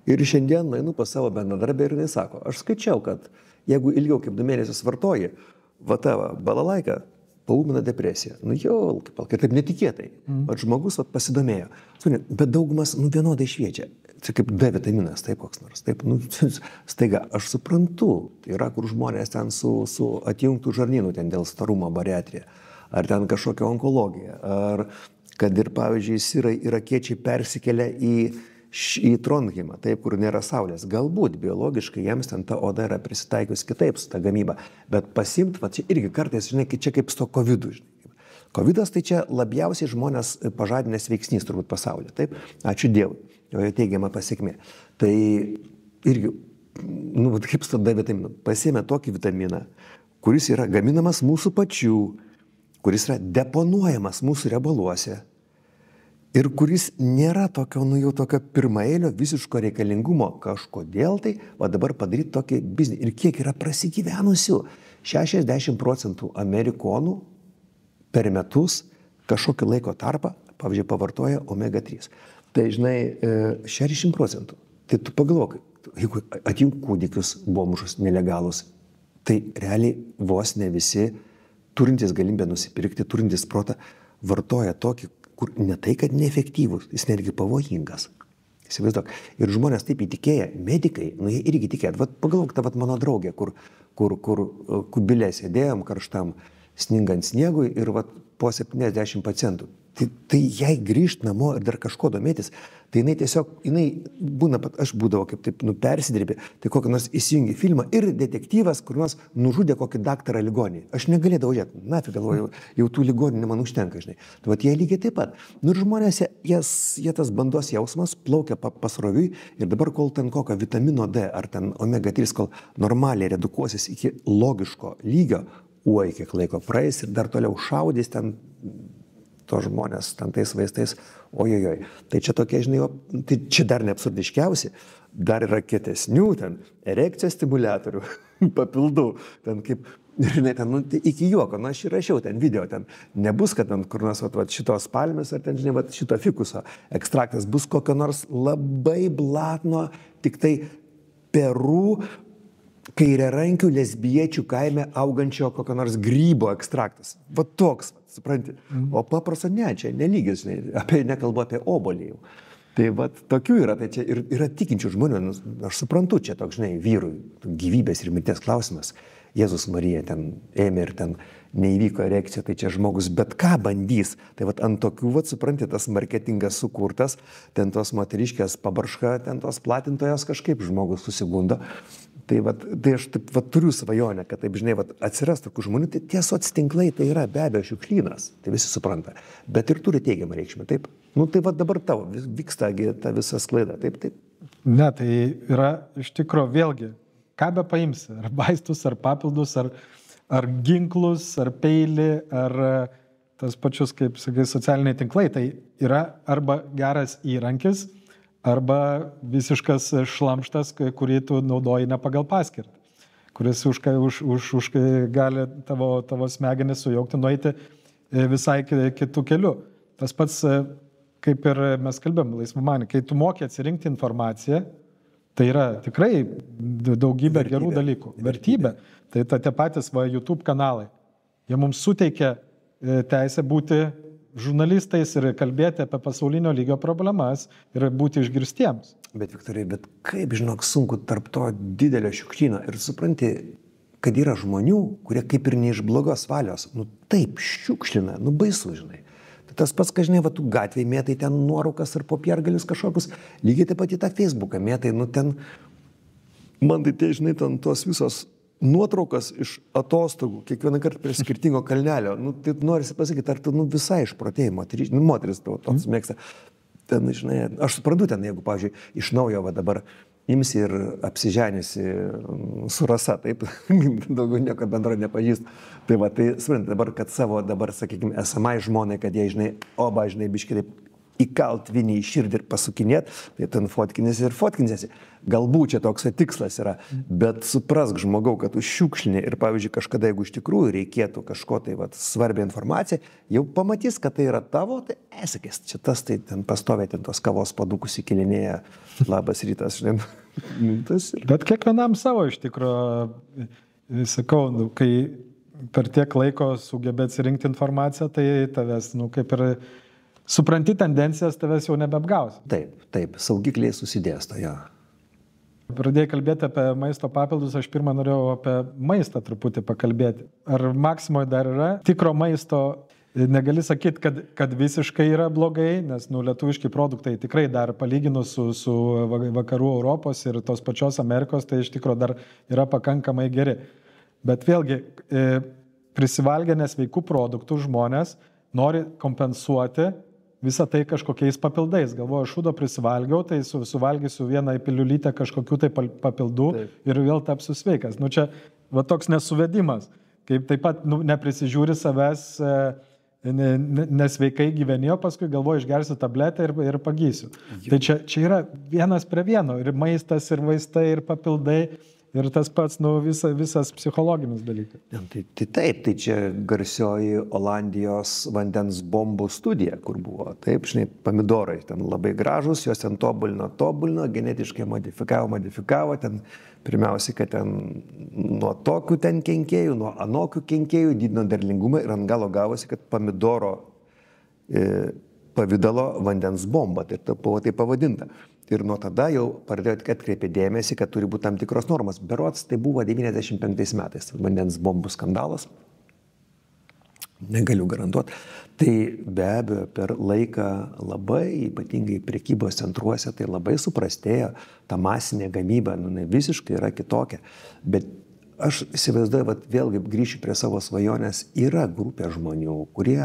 Ir šiandien nainu pas savo bendradarbę ir jis sako, aš skaičiau, kad jeigu ilgiau kaip 2 mėnesius vartoji, balalaika paūmina depresiją. Ir taip netikėtai. Žmogus pasidomėjo. Bet daugumas vienodai šviečia. Tai kaip D vitaminas, taip koks nors. Taip, staiga, aš suprantu, yra kur žmonės ten su atjungtų žarnynų, ten dėl starumo bariatrija. Ar ten kažkokia onkologija, ar kad ir, pavyzdžiui, sirai irakiečiai persikelia į Trondheimą, taip, kur nėra saulės. Galbūt biologiškai jiems ten ta oda yra prisitaikius kitaip su ta gamyba, bet pasimt, čia irgi kartais, žinai, čia kaip su to COVID-u. COVID-as tai čia labiausiai žmonės pažadinės veiksnys turbūt pasaulyje, taip? Ačiū Dievui, jo teigiama pasiekmė. Tai irgi, kaip su to D vitaminu, pasiėmė tokį vitaminą, kuris yra gaminamas mūsų pačių, kuris yra deponuojamas mūsų riebaluose ir kuris nėra tokio, jau tokio pirmaeilio visiško reikalingumo kažkodėl tai, dabar padaryti tokį biznį. Ir kiek yra prasigyvenusių? 60% amerikonų per metus kažkokį laiko tarpą, pavyzdžiui, pavartoja omega-3. Tai, žinai, 60%. Tai tu pagalvok, jeigu atjung kūdikius, bomžus, nelegalus, tai realiai vos ne visi turintys galimybę nusipirkti, turintys protą, vartoja tokį, kur ne tai, kad neefektyvus, jis netgi pavojingas. Įsivaizduok. Ir žmonės taip įtikėję, medikai, jie irgi tikėję. Pagalvok, mano draugė, kur kubilė sėdėjom karštam, sningant sniegui ir po 70 pacientų. Tai jei grįžt namo ir dar kažko domėtis, tai jinai būna, aš būdavo kaip taip, persidirbė, tai kokį nors įsijungi filmą ir detektyvas, kur nors nužudė kokį daktarą ligonį. Aš negalėdavau žiūrėti, nafig galvoju, jau tų ligoninių man užtenka, žinai. Tai jie lygiai taip pat. Ir žmonės, jie tas bandos jausmas plaukia pasroviui ir dabar, kol ten kokio vitamino D ar ten omega-3, kol normaliai redukuosis iki logiško lygio, kiek laiko praeis ir dar toliau šaudys ten to žmonės ten tais vaistais, ojojoj. Tai čia tokie, žinai, tai čia dar neabsurdiškiausi, dar yra kietesnių, ten erekcijos stimuliatorių, papildų, ten kaip, žinai, ten, iki juoko, aš įrašiau ten video, ten nebus, kad ten kur nors šitos palmės ar ten, žinai, šito fikuso ekstraktas, bus kokio nors labai blatno, tik tai Peru kairiarankių lesbiečių kaime augančio kokio nors grybo ekstraktas. Toks, supranti. O paprasto ne, čia nelygis, žinai, nekalbu apie obolį jau. Tai vat tokių yra, tai čia ir yra tikinčių žmonių, nu, aš suprantu, čia toks, žinai, vyrui gyvybės ir mirties klausimas. Jėzus Marija ten ėmė ir ten neįvyko erekcija, tai čia žmogus bet ką bandys. Tai vat ant tokių, vat supranti, tas marketingas sukurtas, ten tos moteriškės pabarška, ten tos platintojas kažkaip žmogus susigundo. Tai aš taip turiu svajonę, kad taip, žinai, atsiras tokių žmonių, tai tie soc tinklai tai yra be abejo šiukšlynas, tai visi supranta, bet ir turi teigiamą reikšmę, taip? Nu tai dabar tavo vyksta ta visa sklaida, taip? Ne, tai yra iš tikrųjų vėlgi, ką be paimsi, ar vaistus, ar papildus, ar ginklus, ar peilį, ar tas pačius, kaip sakai, socialiniai tinklai, tai yra arba geras įrankis, arba visiškas šlamštas, kurį tu naudoji ne pagal paskirtį, kuris gali tavo smegenis sujaukti, nueiti visai kitų kelių. Tas pats, kaip ir mes kalbėjom, laisvamanį, kai tu moki atsirinkti informaciją, tai yra tikrai daugybė gerų dalykų. Vertybė. Tai tie patys YouTube kanalai. Jie mums suteikia teisę būti žurnalistais ir kalbėti apie pasaulinio lygio problemas ir būti išgirstiems. Bet, Viktorai, kaip, žinok, sunku tarp to didelio šiukšlyno ir supranti, kad yra žmonių, kurie kaip ir ne iš blogos valios, taip šiukšlina, baisu, žinai. Tas pats, ką žinai, tu gatvėje mėtai ten nuoraukas ar popiergalius kažkokius, lygiai taip pat į tą Facebooką mėtai, ten, man tai, žinai, ten tos visos nuotraukas iš atostogų, kiekvieną kartą prie skirtingo kalnelio, tai norisi pasakyti, ar tu visai išprotėjai, moteris tavo tos mėgsta. Ten, žinai, aš suprantu ten, jeigu, pavyzdžiui, iš naujo dabar imsi ir apsiženėsi su rasa, taip, daugiau nieko bendro nepažįst. Tai suprantu, dabar, kad savo, sakykime, esamai žmonai, kad jie, žinai, žinai, biškai taip įkalt vinį į širdį ir pasukinėt, tai ten fotkinėsi ir fotkinėsi. Galbūt čia toks tikslas yra, bet suprask žmogau, kad tu šiukšlini ir, pavyzdžiui, kažkada, jeigu iš tikrųjų reikėtų kažko tai svarbią informaciją, jau pamatys, kad tai yra tavo, tai esakės, čia tas tai ten pastovė, ten tos kavos padukus įkilinėja, labas rytas, žinai. Bet kiekvienam savo iš tikrųjų, sakau, kai per tiek laiko sugebė atsirinkti informaciją, tai tavęs, kaip ir supranti tendencijas, tavęs jau nebeapgaus. Taip, saugikliai susidėsto, jo. Pradėjai kalbėti apie maisto papildus, aš pirmą norėjau apie maistą truputį pakalbėti. Ar Maksimoje dar yra tikro maisto? Negali sakyti, kad visiškai yra blogai, nes lietuviški produktai tikrai dar palyginus su vakarų Europos ir tos pačios Amerikos, tai iš tikrųjų dar yra pakankamai geri. Bet vėlgi, prisivalgę nesveikų produktų žmonės nori kompensuoti visą tai kažkokiais papildais. Galvoju, šūdo prisivalgiau, tai suvalgysiu vieną piliulytę kažkokių tai papildų ir vėl tapsiu sveikas. Čia toks nesuvedimas, kaip taip pat neprisižiūri savęs, nesveikai gyvenėjo, paskui galvoju, išgersiu tabletę ir pagysiu. Tai čia yra vienas prie vieno, ir maistas, ir vaistai, ir papildai. Ir tas pats, visas psichologinis dalykas. Taip, tai čia garsioji Olandijos vandens bombų studija, kur buvo. Taip, žinai, pomidorai ten labai gražus, jos ten tobulino, genetiškai modifikavo, ten pirmiausiai, kad ten nuo tokių ten kenkėjų, nuo anokių kenkėjų didino derlingumą ir ant galo gavosi, kad pomidoro pavidalo vandens bomba, tai buvo tai pavadinta. Ir nuo tada jau pradėjo atkreipti dėmesį, kad turi būti tam tikros normos. Berods tai buvo 95 metais vandens bombų skandalas. Negaliu garantuoti. Tai be abejo per laiką labai, ypatingai prekybos centruose, tai labai suprastėjo ta masinė gamyba, visiškai yra kitokia. Bet aš įsivaizduoju, vėlgi grįšiu prie savo svajonės, yra grupė žmonių, kurie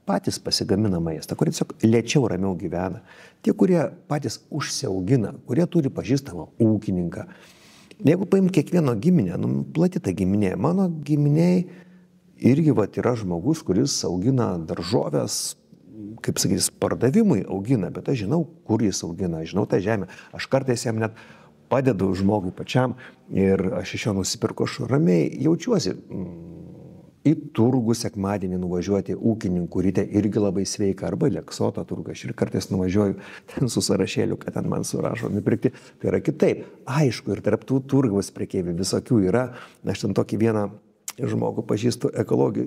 patys pasigamina maistą, kurie tiesiog lėčiau ramiau gyvena. Tie, kurie patys užsiaugina, kurie turi pažįstamą ūkininką. Jeigu paim kiekvieno giminę, plati ta giminė, mano giminiai irgi yra žmogus, kuris augina daržovės, kaip sakys, pardavimui augina, bet aš žinau, kur jis augina, žinau tą žemę. Aš kartais jam net padedu žmogui pačiam ir aš iš jo nusipirku, aš ramiai jaučiuosi. Į turgų sekmadienį nuvažiuoti ūkininkų ryte irgi labai sveika, arba Leksoto turgą, aš ir kartais nuvažiuoju ten su sąrašėliu, kad ten man surašo nupirkti, tai yra kitaip. Aišku, ir tarp tų turgos prekeivių visokių yra, aš ten tokį vieną žmogų pažįstu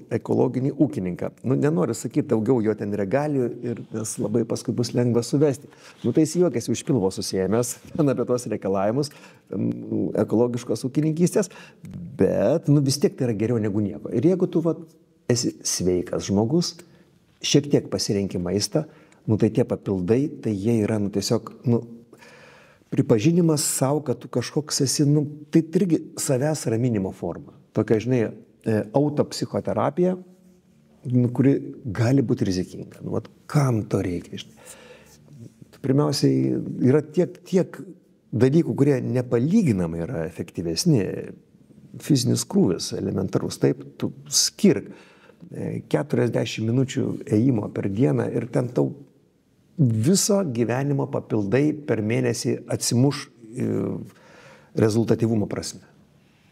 ekologinį ūkininką. Nu, nenoriu sakyti daugiau jo ten regalijų, ir nes labai paskui bus lengva suvesti. Nu, tai jis juokėsi už pilvo susijęmęs ten apie tos reikalavimus ekologiškos ūkininkystės, bet vis tiek tai yra geriau negu nieko. Ir jeigu tu esi sveikas žmogus, šiek tiek pasirenki maistą, tai tie papildai, tai jie yra tiesiog pripažinimas savo, kad tu kažkoks esi, tai irgi savęs raminimo forma. Tokia, žinai, autopsichoterapija, kuri gali būti rizikinga. Kam to reikia? Pirmiausiai, yra tiek dalykų, kurie nepalyginamai yra efektyvesni. Fizinis krūvis elementarus, taip, tu skirk 40 minučių ėjimo per dieną ir ten tau viso gyvenimo papildai per mėnesį atsimuš rezultatyvumo prasme.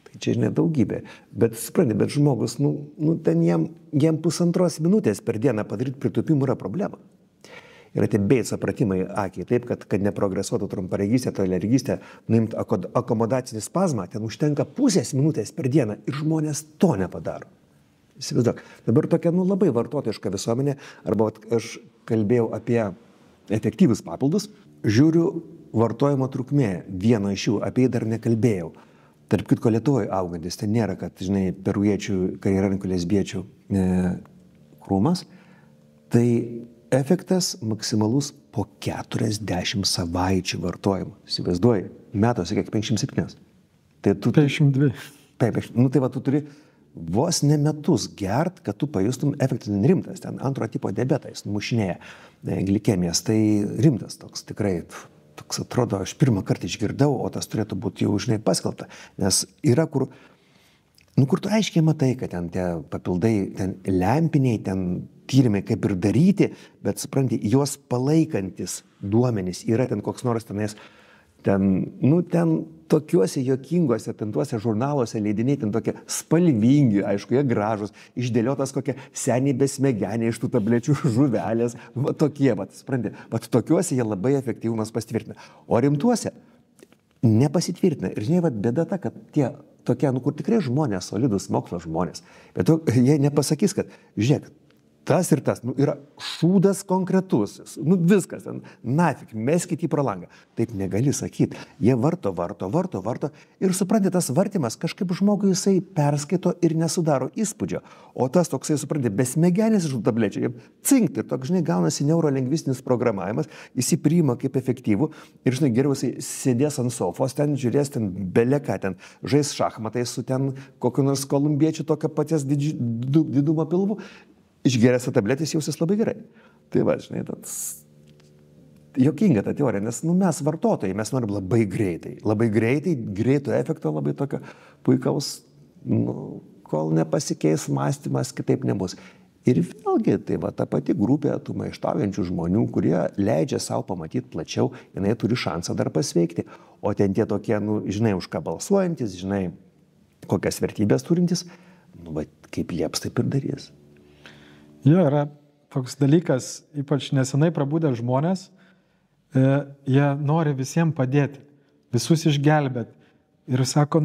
Tai čia, žinai, daugybė. Bet, supranti, bet žmogus, ten jam 1,5 minutės per dieną padaryti pritupimų yra problema. Yra tie Beitso pratimai akiai, taip, kad neprogresuotų trumparegystė, tolergystė, nuimti akomodacinį spazmą, ten užtenka 0,5 minutės per dieną ir žmonės to nepadaro. Įsivaizduok, dabar tokia labai vartotojiška visuomenė, arba aš kalbėjau apie efektyvius papildus, žiūriu vartojimo trukmė, vieno iš jų, apie jį dar nekalbėjau. Tarp kitko Lietuvoje augantis, ten nėra, kad, žinai, perujiečių, karjeraninkų, lesbiečių krūmas, tai efektas maksimalus po 40 savaičių vartojimo. Įsivaizduoji, metuose kiek 57. Tai tu 52. Taip, tai tu turi vos ne metus gert, kad tu pajustum efektas rimtas, ten antro tipo diabetais, numušinėja glikemijas, tai rimtas toks, tikrai toks atrodo, aš pirmą kartą išgirdau, o tas turėtų būti jau, žinai, paskelbta, nes yra kur tu aiškiai matai, kad ten tie papildai, ten lempiniai, ten tyrimai kaip ir daryti, bet supranti, juos palaikantis duomenys yra ten koks nors tenais, ten tokiuose juokinguose, ten tuose žurnaluose leidiniai, ten tokie spalvingi, aišku, jie gražus, išdėliotas kokie seniai besmegeniai iš tų tablečių žuvelės, tokie, supranti, tokiuose jie labai efektyvumas pasitvirtina. O rimtuose nepasitvirtina. Ir žinai, bėda ta, kad tie tokie, kur tikrai žmonės, solidus mokslo žmonės, bet jie nepasakys, kad, žiūrėk, tas ir tas, yra šūdas konkretus, viskas, nafik, meskit į pro langą. Taip negali sakyti. Jie varto ir supranti, tas vartimas kažkaip žmogui jisai perskaito ir nesudaro įspūdžio. O tas toksai, supranti, besmegenis iš tablečių, cinkt ir toks, žinai, gaunasi neurolingvistinis programavimas, jis įpriima kaip efektyvų ir, žinai, geriau jisai sėdės ant sofos, ten žiūrės, ten beleką, ten žais šachmatai su ten kokiu nors kolumbiečiu tokio paties didumo pilvu. Išgeręs tabletės jausis labai gerai. Tai žinai, jokinga ta teorija, nes mes vartotojai, mes norim labai greitai, greito efekto, labai tokio puikaus, kol nepasikeis mąstymas, kitaip nebus. Ir vėlgi, tai ta pati grupė tų maištaujančių žmonių, kurie leidžia savo pamatyti plačiau, jinai turi šansą dar pasveikti. O ten tie tokie, žinai, už ką balsuojantis, žinai, kokias vertybės turintis, kaip lieps, taip ir darys. Jo, yra toks dalykas, ypač nesenai prabūdę žmonės, jie nori visiems padėti, visus išgelbėti. Ir sako,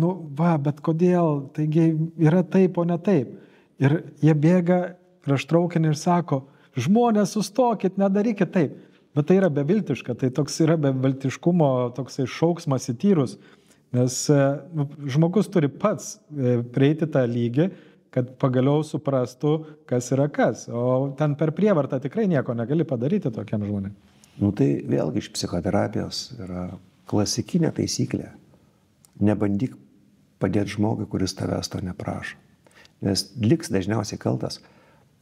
bet kodėl, taigi yra taip, o ne taip. Ir jie bėga prieš traukinį ir sako, žmonės, sustokit, nedarykit taip. Bet tai yra beviltiška, tai toks yra beviltiškumo, toksai šauksmas į tyrus, nes žmogus turi pats prieiti tą lygį, kad pagaliau suprastų, kas yra kas. O ten per prievartą tikrai nieko negali padaryti tokiam žmonėm. Tai vėlgi iš psichoterapijos yra klasikinė taisyklė. Nebandyk padėti žmogui, kuris tavęs to neprašo. Nes liks dažniausiai kaltas.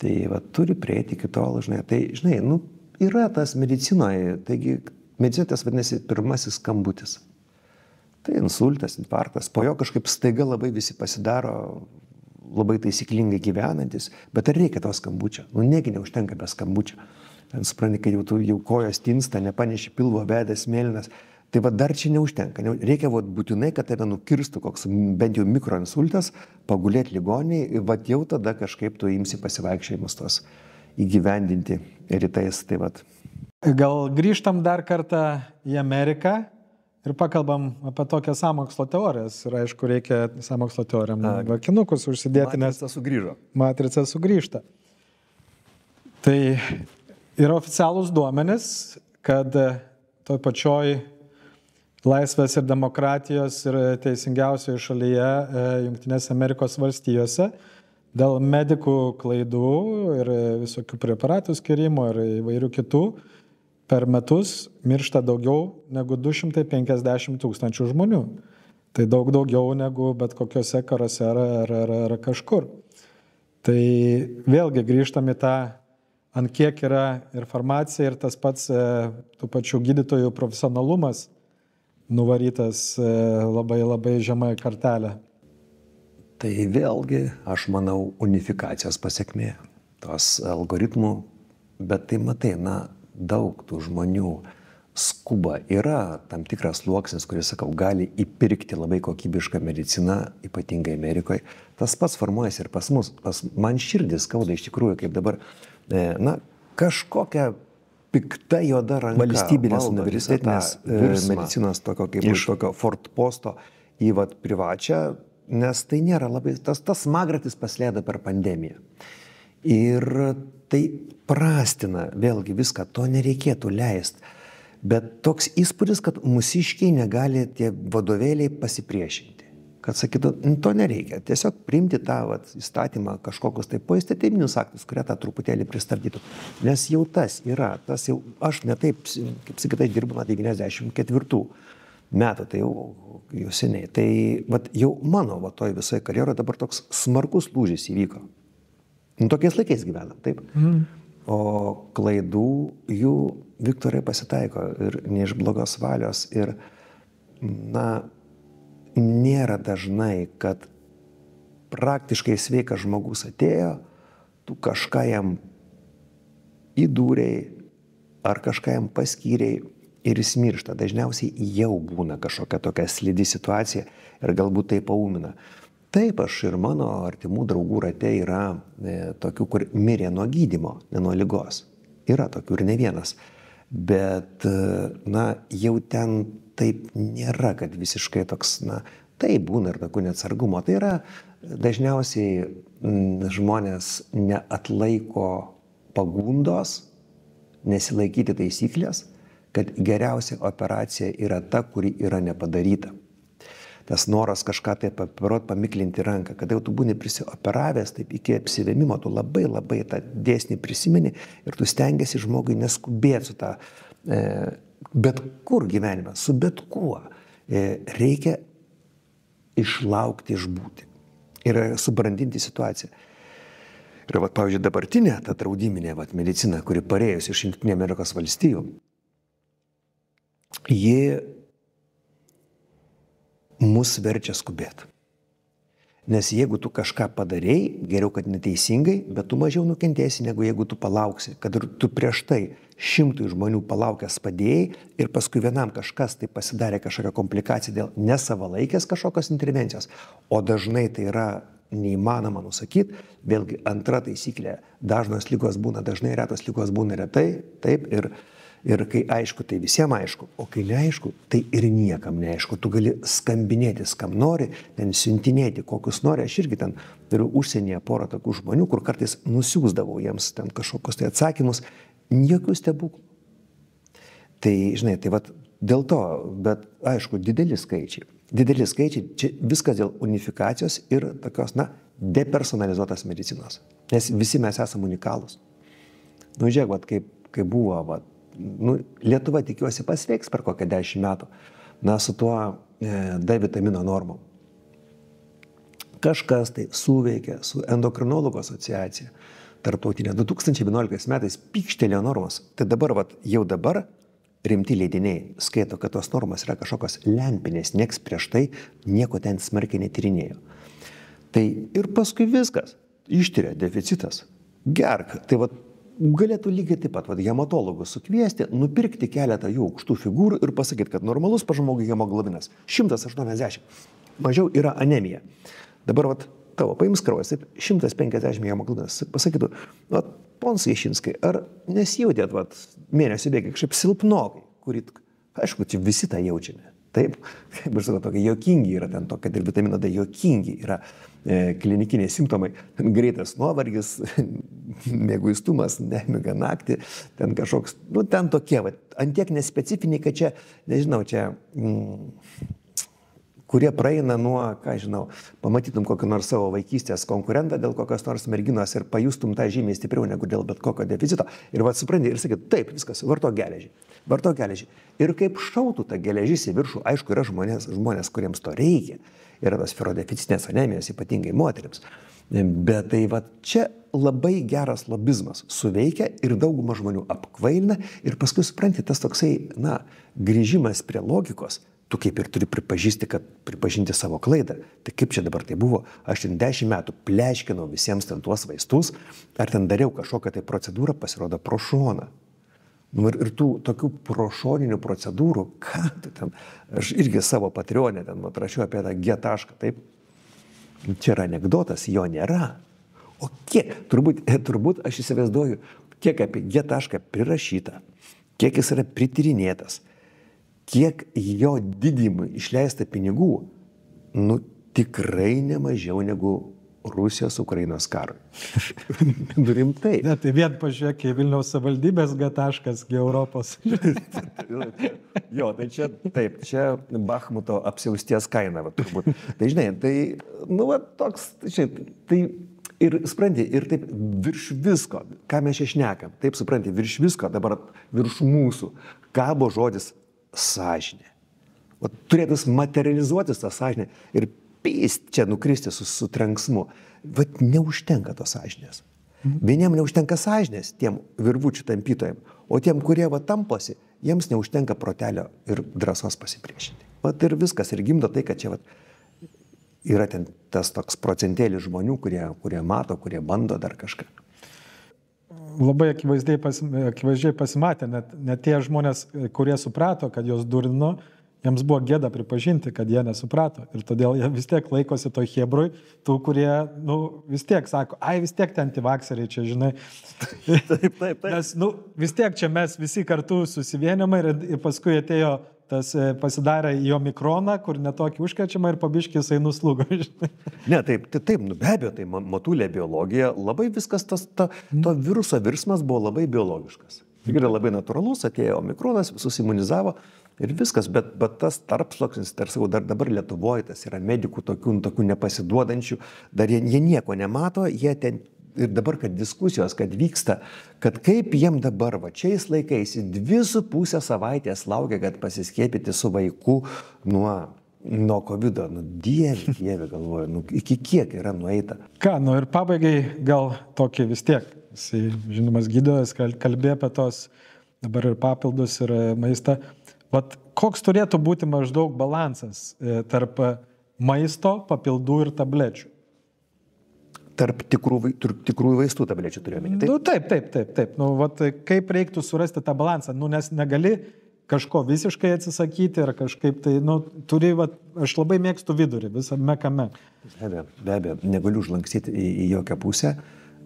Tai turi prieiti iki tol, žinai. Tai, žinai, yra tas medicinoje, taigi medicinoje tas vadinasi pirmasis skambutis. Tai insultas, infarktas. Po jo kažkaip staiga labai visi pasidaro labai taisyklingai gyvenantis, bet ar reikia to skambučio? Negi neužtenka be skambučio. Ten supranti, kad jau kojos tinsta, nepaneši pilvo, veidas mėlynas. Tai dar čia neužtenka. Reikia būtinai, kad tave nukirstų koks bent jau mikroinsultas, pagulėti ligoniai, jau tada kažkaip tu imsi pasivaikščiojimus tos įgyvendinti rytais. Gal grįžtam dar kartą į Ameriką. ir pakalbam apie tokią sąmokslo teorijas. Ir aišku, reikia sąmokslo teorijam vakinukus užsidėti, nes matrica sugrįžta. Tai yra oficialūs duomenys, kad toj pačioj laisvės ir demokratijos ir teisingiausioje šalyje, Jungtinėse Amerikos valstijose, dėl medikų klaidų ir visokių preparatų skirimo ir įvairių kitų, per metus miršta daugiau negu 250 000 žmonių. Tai daug daugiau negu bet kokiuose karuose ar kažkur. Tai vėlgi grįžtam į tą, ant kiek yra ir farmacija, ir tas pats tų pačių gydytojų profesionalumas nuvarytas labai žemai kartelę. Tai vėlgi, aš manau, unifikacijos pasiekmė, tos algoritmų, bet tai matai, daug tų žmonių skuba. Yra tam tikras sluoksnis, kuris, sakau, gali įpirkti labai kokybišką mediciną, ypatingai Amerikoje. Tas pats formuojasi ir pas mus. Man širdis skauda iš tikrųjų, kaip dabar, kažkokia pikta juoda ranka valstybinės universitetinės medicinos tokio kaip iš tokio fortposto į privačią, nes tai nėra labai, tas smagratis paslėda per pandemiją. Ir tai prastina vėlgi viską, to nereikėtų leisti. Bet toks įspūdis, kad mūsiškiai negali tie vadovėliai pasipriešinti. Kad sakytų, to nereikia. Tiesiog priimti tą įstatymą kažkokius tai poįstatyminius aktus, kurie tą truputėlį pristabdytų. Nes jau tas yra, aš netaip, kaip sakytai, dirbu nuo 94 metų, tai jau seniai. Tai jau mano toj visoje karjeroje dabar toks smarkus lūžis įvyko. Tokiais laikais gyvenam, taip? O klaidų jų, Viktorai, pasitaiko ir ne iš blogos valios. Ir, nėra dažnai, kad praktiškai sveikas žmogus atėjo, tu kažką jam įdūrei ar kažką jam paskyrei ir jis miršta. Dažniausiai jau būna kažkokia tokia slidi situacija ir galbūt tai paūmina. Taip, aš ir mano artimų draugų rate yra tokių, kur mirė nuo gydymo, ne nuo ligos. Yra tokių ir ne vienas. Bet, jau ten taip nėra, kad visiškai toks, tai būna ir tokių neatsargumo. Tai yra dažniausiai žmonės neatlaiko pagundos, nesilaikyti taisyklės, kad geriausia operacija yra ta, kuri yra nepadaryta. Tas noras kažką tai pamiklinti ranką, kada jau tu būni prisioperavęs, taip iki apsivėmimo, tu labai tą dėsnį prisimeni ir tu stengiasi žmogui neskubėti su tą, bet kur gyvenime, su bet kuo. Reikia išlaukti, išbūti ir subrandinti situaciją. Ir pavyzdžiui, dabartinė ta draudiminė medicina, kuri parėjus iš Jungtinių Amerikos valstijų, ji mus verčia skubėti. Nes jeigu tu kažką padarei, geriau, kad neteisingai, bet tu mažiau nukentėsi, negu jeigu tu palauksi. Kad tu prieš tai 100 žmonių palaukęs padėjai ir paskui vienam kažkas tai pasidarė kažkokią komplikaciją dėl nesavalaikės kažkokios intervencijos. O dažnai tai yra neįmanoma nusakyti. Vėlgi, antra taisyklė, dažnos ligos būna dažnai, retos ligos būna retai, taip, ir kai aišku, tai visiems aišku, o kai neaišku, tai ir niekam neaišku. Tu gali skambinėtis, kam nori, ten siuntinėti, kokius nori. Aš irgi ten turiu užsienyje porą tokių žmonių, kur kartais nusiųsdavau jiems ten kažkokius tai atsakymus, jokių stebuklų. Tai, žinai, tai dėl to, bet aišku, dideli skaičiai, čia viskas dėl unifikacijos ir tokios, depersonalizuotas medicinos. Nes visi mes esame unikalūs. Žiūrėk, kaip buvo, Lietuva, tikiuosi, pasveiks per kokią 10 metų, su tuo D vitamino normom. Kažkas tai suveikė su endokrinologų asociacija tarptautinė 2011 metais pykštelėjo normos. Tai dabar, jau dabar rimti leidiniai skaito, kad tos normos yra kažkokios lempinės, nieks prieš tai nieko ten smarkiai netyrinėjo. Tai ir paskui viskas, ištiria deficitas, gerk. Tai galėtų lygiai taip pat hematologus sukviesti, nupirkti keletą jų aukštų figūrų ir pasakyti, kad normalus žmogui hemoglobinas 180, mažiau yra anemija. Dabar tavo paims kraujas, 150 hemoglobinas, pasakytų, pons Jašinskai, ar nesijautėt mėnesio bėgiai kažkaip silpnokai, kurį, aišku, čia visi tą jaučiame. Taip, kaip aš sakau, tokie juokingi yra ten to, kad ir vitamino D juokingi yra klinikiniai simptomai. Greitas nuovargis, mėguistumas, nemiga naktį, ten kažkoks, nu ten tokie, va, antiek nespecifiniai, kad čia, nežinau, čia... kurie praeina nuo, ką žinau, pamatytum kokį nors savo vaikystės konkurentą dėl kokios nors merginos ir pajustum tą žymiai stipriau negu dėl bet kokio deficito. Ir va, supranti, ir sakyt, taip, viskas, vartok geležį. Vartok geležį. Ir kaip šautų ta geležis į viršų, aišku, yra žmonės, kuriems to reikia. Yra tos ferrodeficitinės anemijos, ypatingai moterims. Bet tai va, čia labai geras lobizmas suveikia ir dauguma žmonių apkvailina ir paskui supranti, tas toksai, na, grįžimas prie logikos. Tu kaip ir turi pripažinti savo klaidą. Tai kaip čia dabar tai buvo? Aš ten 10 metų pleškinau visiems ten tuos vaistus, ar ten dariau kažkokią tai procedūrą, pasirodo pro šoną. Nu, ir tų tokių prošoninių procedūrų, ką tu ten, aš irgi savo Patreon'e ten atrašiau apie tą G tašką, taip? Čia yra anekdotas, jo nėra. O kiek, turbūt aš įsivaizduoju, kiek apie G tašką prirašyta, kiek jis yra prityrinėtas, kiek jo didimui išleista pinigų, nu tikrai nemažiau negu Rusijos Ukrainos karui. Rimtai. Ne, tai vien pažiūrėk į Vilniaus savivaldybės G taškas, G Europos. Jo, tai čia, taip, čia Bachmuto apsiausties kaina, va, turbūt. Tai žinai, tai, nu, va, toks, žinai, tai ir supranti, ir taip virš visko, ką mes čia šnekam, taip supranti, virš visko, dabar virš mūsų kabo žodis sąžinė. O turėtų materializuotis tą sąžinę ir pėst čia nukristi su trenksmu. Vat neužtenka tos sąžinės. Vieniem neužtenka sąžinės, tiem virvučių tampytojim, o tiem, kurie va tamposi, jiems neužtenka protelio ir drąsos pasipriešinti. Vat ir viskas, ir gimdo tai, kad čia vat yra ten tas toks procentėlis žmonių, kurie mato, kurie bando dar kažką. Labai akivaizdžiai pasimatė, net tie žmonės, kurie suprato, kad jos durino, jiems buvo gėda pripažinti, kad jie nesuprato. Ir todėl jie vis tiek laikosi toj hebrui, tų, kurie, nu, vis tiek sako, vis tiek ten antivakseriai čia, žinai. Taip. Nes, nu, vis tiek čia mes visi kartu susivienėme ir paskui atėjo tas pasidarė į omikroną, kur netokį užkrečiamą ir pabiškis nuslūgo. Ne, taip, nu be abejo, tai matulė biologija, labai viskas, to viruso virsmas buvo labai biologiškas. Tikrai labai natūralus, atėjo omikronas, visus imunizavo ir viskas, bet tas tarpsluoksnis, dar dabar Lietuvoje, tas yra medikų tokių nepasiduodančių, dar jie nieko nemato, jie ten ir dabar, kad diskusijos, kad vyksta, kad kaip jiem dabar, va šiais laikais, 2,5 savaitės laukia, kad pasiskiepyti su vaiku nuo COVID-o. Nu, dieve galvoju, nu, iki kiek yra nueita. Ką, nu ir pabaigai gal tokį vis tiek, jisai, žinomas gydytojas, kalbėjo apie tos dabar ir papildus ir maistą. Vat koks turėtų būti maždaug balansas tarp maisto, papildų ir tablečių? Tarp tikrųjų vaistų tablečių turėjome. Nu, taip. Nu, vat, kaip reiktų surasti tą balansą? Nu, nes negali kažko visiškai atsisakyti ir kažkaip tai, nu, turi, vat, aš labai mėgstu vidurį visame kame. Be abejo, negaliu užlankstyti į jokią pusę,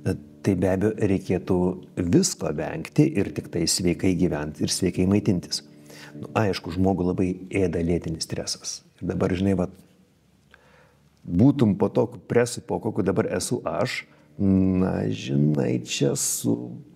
tai be abejo reikėtų visko vengti ir tik tai sveikai gyventi ir sveikai maitintis. Nu, aišku, žmogų labai ėda lėtinis stresas. Ir dabar, žinai, vat, būtum po tokiu presu, po kokiu dabar esu aš, na, žinai, čia su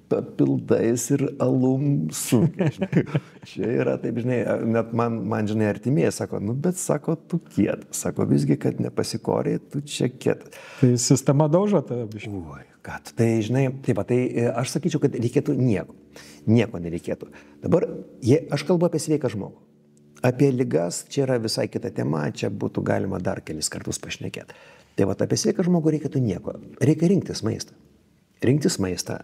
papildais ir alum sunkiai, žinai. Čia yra, taip, žinai, net man žinai, artimieji sako, nu, bet sako, tu kietas, sako, visgi, kad nepasikorėjai, tu čia kietas. Tai sistema daužo tave, biškai. Oi, kad, tai, žinai, taip, tai aš sakyčiau, kad reikėtų nieko nereikėtų. Dabar, aš kalbu apie sveiką žmogų. Apie ligas čia yra visai kita tema, čia būtų galima dar kelis kartus pašnekėti. Tai va, apie sveiką žmogų reikėtų nieko. Reikia rinktis maistą. Rinktis maistą,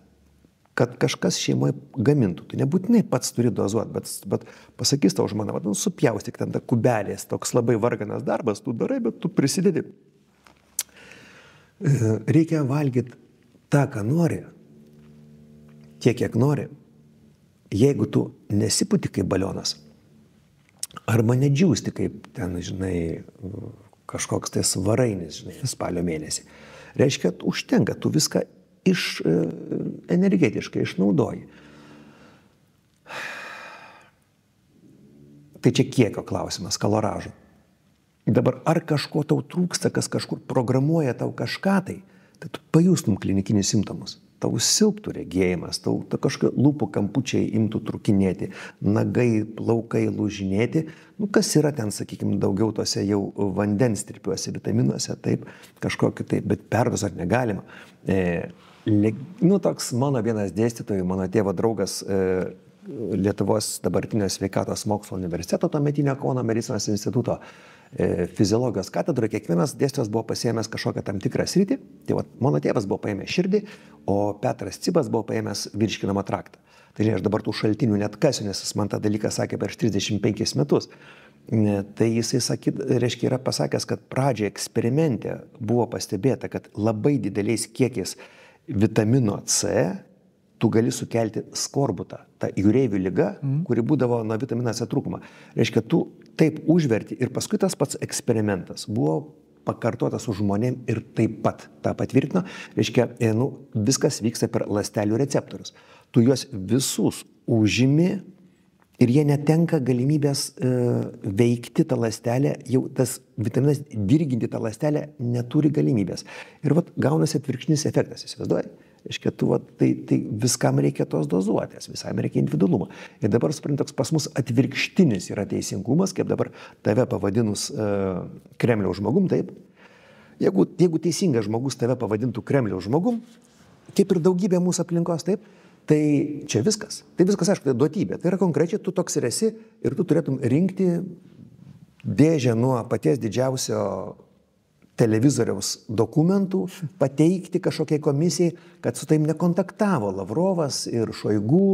kad kažkas šeimoje gamintų. Tu nebūtinai pats turi dozuoti, bet pasakys tau žmona, nu, supjaustyk ten tą kubelės, toks labai varganas darbas, tu darai, bet tu prisidedi. Reikia valgyti tą, ką nori, tiek, kiek nori. Jeigu tu nesiputi kaip balionas, arba nedžiūsti kaip ten, žinai, kažkoks tai svarainis, žinai, spalio mėnesį. Reiškia, užtenka, tu viską energetiškai išnaudoji. Tai čia kiekio klausimas, kaloražo. Dabar ar kažko tau trūksta, kas kažkur programuoja tau kažką tai tu pajustum klinikinius simptomus. Tau silptų regėjimas, tau kažkokie lūpų kampučiai imtų trukinėti, nagai, plaukai lūžinėti. Nu, kas yra ten, sakykime, daugiau tose jau vandens tirpiuose vitaminuose, taip, kažkokiu taip, bet perdozuoti negalima. Toks mano vienas dėstytojų, mano tėvo draugas Lietuvos dabartinio sveikatos mokslo universiteto, tuometinio Kauno medicinos instituto fiziologijos katedroje, kiekvienas dėstytojas buvo pasiėmęs kažkokią tam tikrą sritį. Tai mano tėvas buvo paėmęs širdį, o Petras Cibas buvo paėmęs virškinamą traktą. Tai žinai, aš dabar tų šaltinių net kasiu, nes jis man tą dalyką sakė prieš 35 metus. Tai jisai reiškia, yra pasakęs, kad pradžioje eksperimente buvo pastebėta, kad labai dideliais kiekiais vitamino C tu gali sukelti skorbutą, tą jūreivių ligą, kuri būdavo nuo vitamino C trūkumo. Reiškia, tu taip užverti ir paskui tas pats eksperimentas buvo pakartotas su žmonėm ir taip pat tą patvirtino. Reiškia, viskas vyksta per ląstelių receptorius. Tu juos visus užimi ir jie netenka galimybės veikti tą ląstelę, jau tas vitaminas dirginti tą ląstelę neturi galimybės. Ir gaunasi atvirkštinis efektas, įsivaizduoji? Reiškia, tai viskam reikia tos dozuotės, visam reikia individualumo. Ir dabar, suprantu, pas mus atvirkštinis yra teisingumas, kaip dabar tave pavadinus Kremliaus žmogum, taip? Jeigu teisingas žmogus tave pavadintų Kremliaus žmogum, kaip ir daugybė mūsų aplinkos, taip? Tai čia viskas. Tai viskas, aišku, tai duotybė. Tai yra konkrečiai, tu toks ir esi ir tu turėtum rinkti dėžę nuo paties didžiausio televizoriaus dokumentų, pateikti kažkokiai komisijai, kad su taim nekontaktavo Lavrovas ir Šoigu,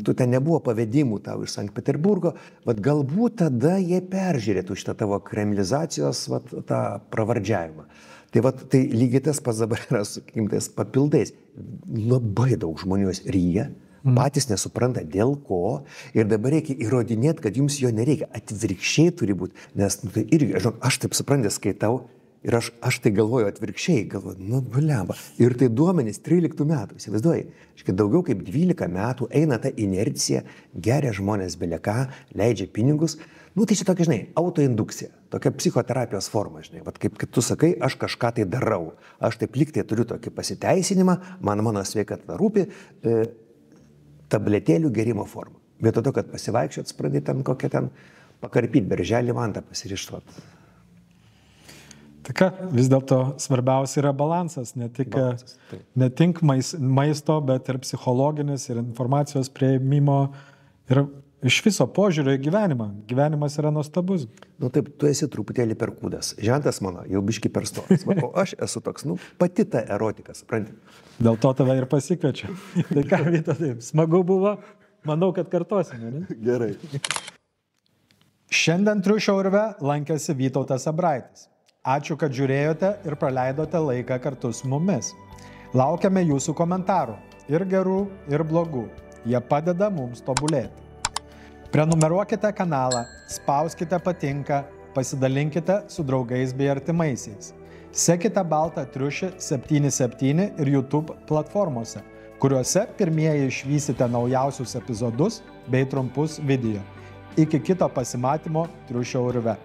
tu ten nebuvo pavedimų tau iš Sankt Peterburgo, galbūt tada jie peržiūrėtų šitą tavo kremlizacijos tą pravardžiavimą. Tai lygiai tas pats dabar yra su tais papildais. Labai daug žmonių ryja, patys nesupranta dėl ko ir dabar reikia įrodinėti, kad jums jo nereikia. Atvirkščiai turi būti, nes tai irgi, aš taip suprantęs skaitau ir aš tai galvoju atvirkščiai, galvoju, blemba. Ir tai duomenys 13 metų, įsivaizduoji. Daugiau kaip 12 metų eina ta inercija, geria žmonės beleką, leidžia pinigus. Tai čia tokia, žinai, autoindukcija, tokia psichoterapijos forma, žinai. Kaip tu sakai, aš kažką tai darau, aš taip liktai turiu tokį pasiteisinimą, mano sveikata rūpi, tabletėlių gerimo formą. Vietoj to, kad pasivaikščiot, pradėti ten kokią ten pakarpyti, berželį vantą pasirištuot. Tai ką, vis dėlto svarbiausia yra balansas, ne tik maisto, bet ir psichologinis, ir informacijos prieimimo, ir iš viso požiūrio į gyvenimą. Gyvenimas yra nuostabus. Taip, tu esi truputėlį per kūdas. Žentas mano jau biški per storas. O aš esu toks, pati ta erotika, supranti. Dėl to tave ir pasikviečiu. Tai ką, Vyta, taip, smagu buvo. Manau, kad kartosime, ne? Gerai. Šiandien Triušio urve lankėsi Vytautas Abraitis. Ačiū, kad žiūrėjote ir praleidote laiką kartu su mumis. Laukiame jūsų komentarų. Ir gerų, ir blogų. Jie padeda mums tobulėti. Prenumeruokite kanalą, spauskite patinka, pasidalinkite su draugais bei artimaisiais. Sekite Baltą triušį 77 ir YouTube platformose, kuriuose pirmieji išvysite naujausius epizodus bei trumpus video. Iki kito pasimatymo Triušio urve.